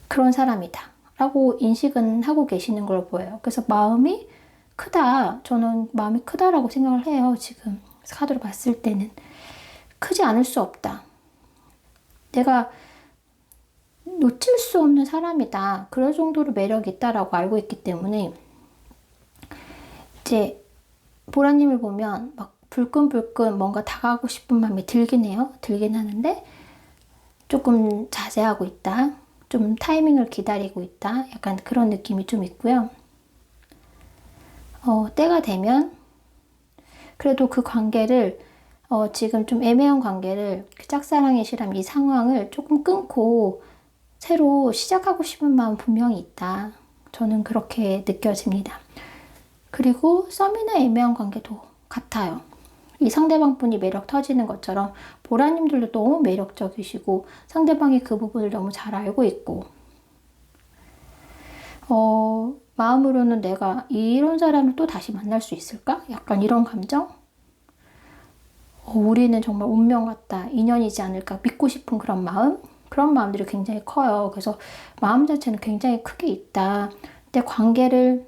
그런 사람이다 라고 인식은 하고 계시는 걸로 보여요. 그래서 마음이 크다. 저는 마음이 크다라고 생각을 해요. 지금 카드로 봤을 때는. 크지 않을 수 없다. 내가 놓칠 수 없는 사람이다. 그럴 정도로 매력이 있다라고 알고 있기 때문에 이제 보라님을 보면 막 불끈불끈 뭔가 다가가고 싶은 마음이 들긴 해요. 들긴 하는데 조금 자제하고 있다. 좀 타이밍을 기다리고 있다. 약간 그런 느낌이 좀 있고요. 때가 되면 그래도 그 관계를 지금 좀 애매한 관계를 그 짝사랑이시라면 이 상황을 조금 끊고 새로 시작하고 싶은 마음 분명히 있다. 저는 그렇게 느껴집니다. 그리고 썸이나 애매한 관계도 같아요. 이 상대방 분이 매력 터지는 것처럼 보라님들도 너무 매력적이시고 상대방이 그 부분을 너무 잘 알고 있고 마음으로는 내가 이런 사람을 또 다시 만날 수 있을까? 약간 이런 감정? 우리는 정말 운명 같다. 인연이지 않을까? 믿고 싶은 그런 마음? 그런 마음들이 굉장히 커요. 그래서 마음 자체는 굉장히 크게 있다. 근데 관계를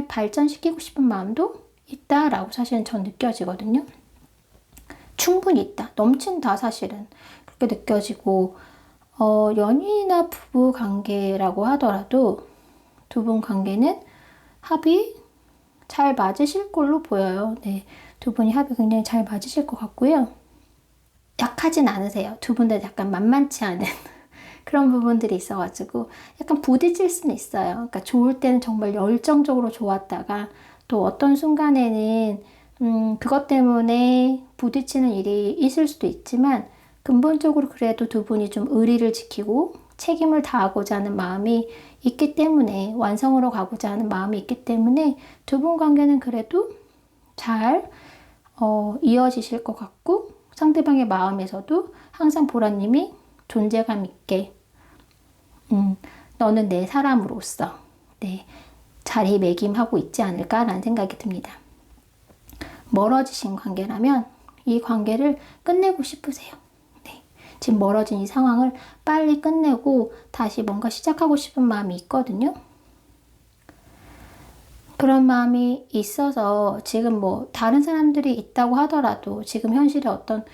발전시키고 싶은 마음도 있다라고 사실은 전 느껴지거든요. 충분히 있다. 넘친다 사실은. 그렇게 느껴지고 연인이나 부부 관계라고 하더라도 두 분 관계는 합이 잘 맞으실 걸로 보여요. 네, 두 분이 합이 굉장히 잘 맞으실 것 같고요. 약하진 않으세요. 두 분 다 약간 만만치 않은 그런 부분들이 있어가지고 약간 부딪힐 수는 있어요. 그러니까 좋을 때는 정말 열정적으로 좋았다가 또 어떤 순간에는 그것 때문에 부딪히는 일이 있을 수도 있지만 근본적으로 그래도 두 분이 좀 의리를 지키고 책임을 다하고자 하는 마음이 있기 때문에 완성으로 가고자 하는 마음이 있기 때문에 두 분 관계는 그래도 잘 이어지실 것 같고 상대방의 마음에서도 항상 보라님이 존재감 있게 너는 내 사람으로서 네, 자리매김하고 있지 않을까라는 생각이 듭니다. 멀어지신 관계라면 이 관계를 끝내고 싶으세요. 네, 지금 멀어진 이 상황을 빨리 끝내고 다시 뭔가 시작하고 싶은 마음이 있거든요. 그런 마음이 있어서 지금 뭐 다른 사람들이 있다고 하더라도 지금 현실에 어떤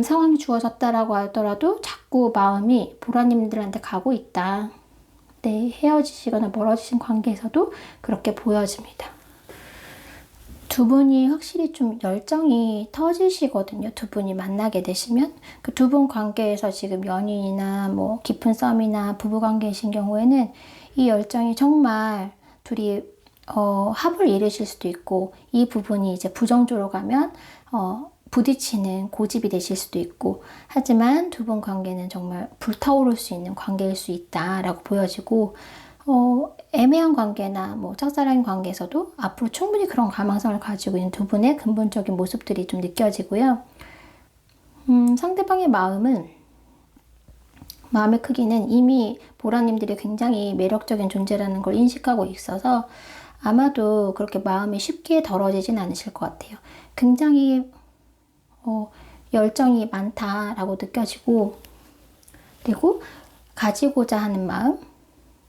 상황이 주어졌다라고 하더라도 자꾸 마음이 보라님들한테 가고 있다. 네, 헤어지시거나 멀어지신 관계에서도 그렇게 보여집니다. 두 분이 확실히 좀 열정이 터지시거든요. 두 분이 만나게 되시면 그 두 분 관계에서 지금 연인이나 뭐 깊은 썸이나 부부 관계이신 경우에는 이 열정이 정말 둘이 합을 이루실 수도 있고 이 부분이 이제 부정조로 가면 부딪히는 고집이 되실 수도 있고 하지만 두 분 관계는 정말 불타오를 수 있는 관계일 수 있다라고 보여지고 애매한 관계나 뭐 짝사랑인 관계에서도 앞으로 충분히 그런 가망성을 가지고 있는 두 분의 근본적인 모습들이 좀 느껴지고요. 상대방의 마음의 크기는 이미 보라님들이 굉장히 매력적인 존재라는 걸 인식하고 있어서 아마도 그렇게 마음이 쉽게 덜어지진 않으실 것 같아요. 굉장히 열정이 많다라고 느껴지고, 그리고 가지고자 하는 마음,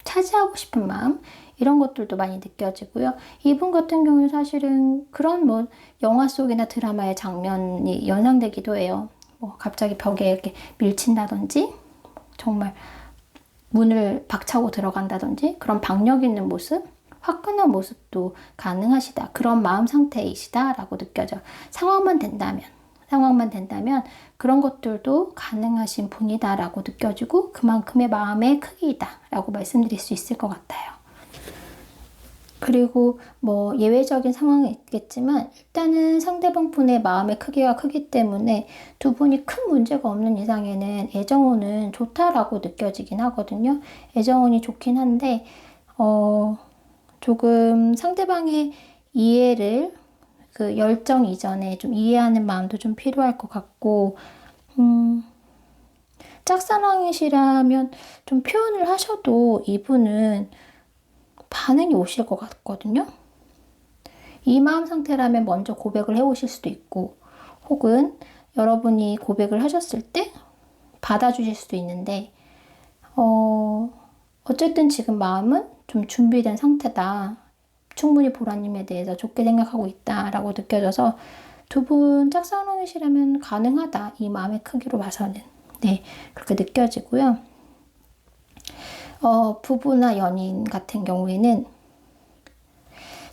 차지하고 싶은 마음, 이런 것들도 많이 느껴지고요. 이분 같은 경우는 사실은 그런 뭐 영화 속이나 드라마의 장면이 연상되기도 해요. 뭐 갑자기 벽에 이렇게 밀친다든지, 정말 문을 박차고 들어간다든지, 그런 박력 있는 모습, 화끈한 모습도 가능하시다. 그런 마음 상태이시다라고 느껴져요. 상황만 된다면 그런 것들도 가능하신 분이다라고 느껴지고 그만큼의 마음의 크기다라고 말씀드릴 수 있을 것 같아요. 그리고 뭐 예외적인 상황은 있겠지만 일단은 상대방 분의 마음의 크기가 크기 때문에 두 분이 큰 문제가 없는 이상에는 애정운은 좋다라고 느껴지긴 하거든요. 애정운이 좋긴 한데 조금 상대방의 이해를 그 열정 이전에 좀 이해하는 마음도 좀 필요할 것 같고, 짝사랑이시라면 좀 표현을 하셔도 이분은 반응이 오실 것 같거든요. 이 마음 상태라면 먼저 고백을 해오실 수도 있고, 혹은 여러분이 고백을 하셨을 때 받아주실 수도 있는데, 어쨌든 지금 마음은 좀 준비된 상태다. 충분히 보라님에 대해서 좋게 생각하고 있다라고 느껴져서 두 분 짝사랑이시라면 가능하다. 이 마음의 크기로 봐서는. 네, 그렇게 느껴지고요. 부부나 연인 같은 경우에는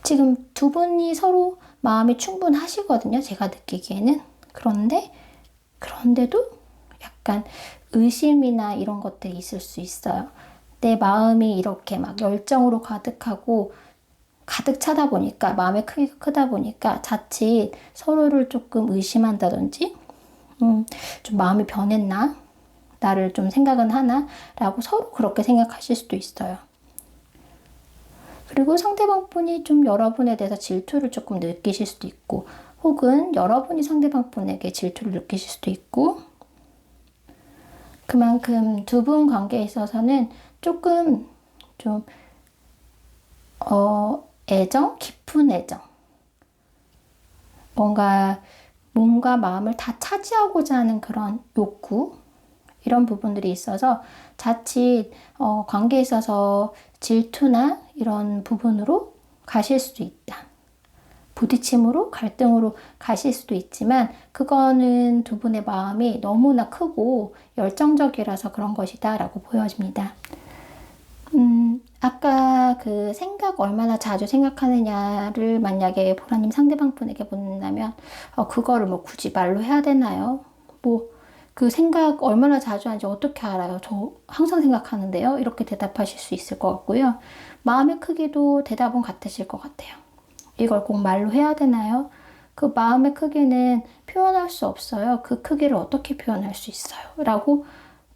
지금 두 분이 서로 마음이 충분하시거든요. 제가 느끼기에는. 그런데도 약간 의심이나 이런 것들이 있을 수 있어요. 내 마음이 이렇게 막 열정으로 가득하고 가득 차다 보니까, 마음의 크기가 크다 보니까 자칫 서로를 조금 의심한다든지, 좀 마음이 변했나? 나를 좀 생각은 하나? 라고 서로 그렇게 생각하실 수도 있어요. 그리고 상대방 분이 좀 여러분에 대해서 질투를 조금 느끼실 수도 있고, 혹은 여러분이 상대방 분에게 질투를 느끼실 수도 있고, 그만큼 두 분 관계에 있어서는 조금 좀 애정? 깊은 애정. 뭔가 마음을 다 차지하고자 하는 그런 욕구, 이런 부분들이 있어서 자칫 관계에 있어서 질투나 이런 부분으로 가실 수도 있다. 부딪힘으로, 갈등으로 가실 수도 있지만 그거는 두 분의 마음이 너무나 크고 열정적이라서 그런 것이다 라고 보여집니다. 아까 그 생각 얼마나 자주 생각하느냐를 만약에 보라님 상대방 분에게 묻는다면 그거를 뭐 굳이 말로 해야 되나요? 뭐 그 생각 얼마나 자주 하는지 어떻게 알아요? 저 항상 생각하는데요. 이렇게 대답하실 수 있을 것 같고요. 마음의 크기도 대답은 같으실 것 같아요. 이걸 꼭 말로 해야 되나요? 그 마음의 크기는 표현할 수 없어요. 그 크기를 어떻게 표현할 수 있어요? 라고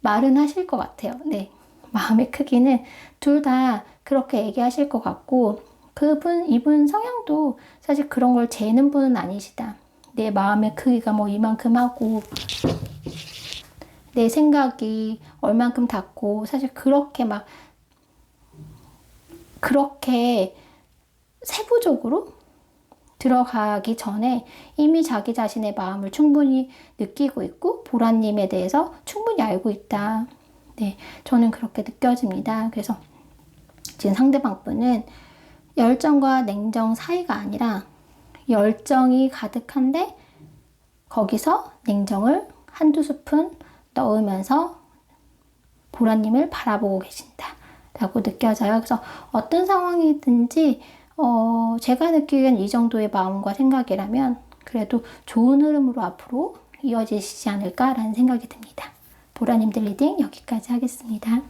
말은 하실 것 같아요. 네. 마음의 크기는 둘 다 그렇게 얘기하실 것 같고, 이분 성향도 사실 그런 걸 재는 분은 아니시다. 내 마음의 크기가 뭐 이만큼 하고, 내 생각이 얼만큼 닿고, 사실 그렇게 세부적으로 들어가기 전에 이미 자기 자신의 마음을 충분히 느끼고 있고, 보라님에 대해서 충분히 알고 있다. 네, 저는 그렇게 느껴집니다. 그래서 지금 상대방 분은 열정과 냉정 사이가 아니라 열정이 가득한데 거기서 냉정을 한두 스푼 넣으면서 보라님을 바라보고 계신다 라고 느껴져요. 그래서 어떤 상황이든지 제가 느끼기엔 이 정도의 마음과 생각이라면 그래도 좋은 흐름으로 앞으로 이어지시지 않을까라는 생각이 듭니다. 보라님들 리딩 여기까지 하겠습니다.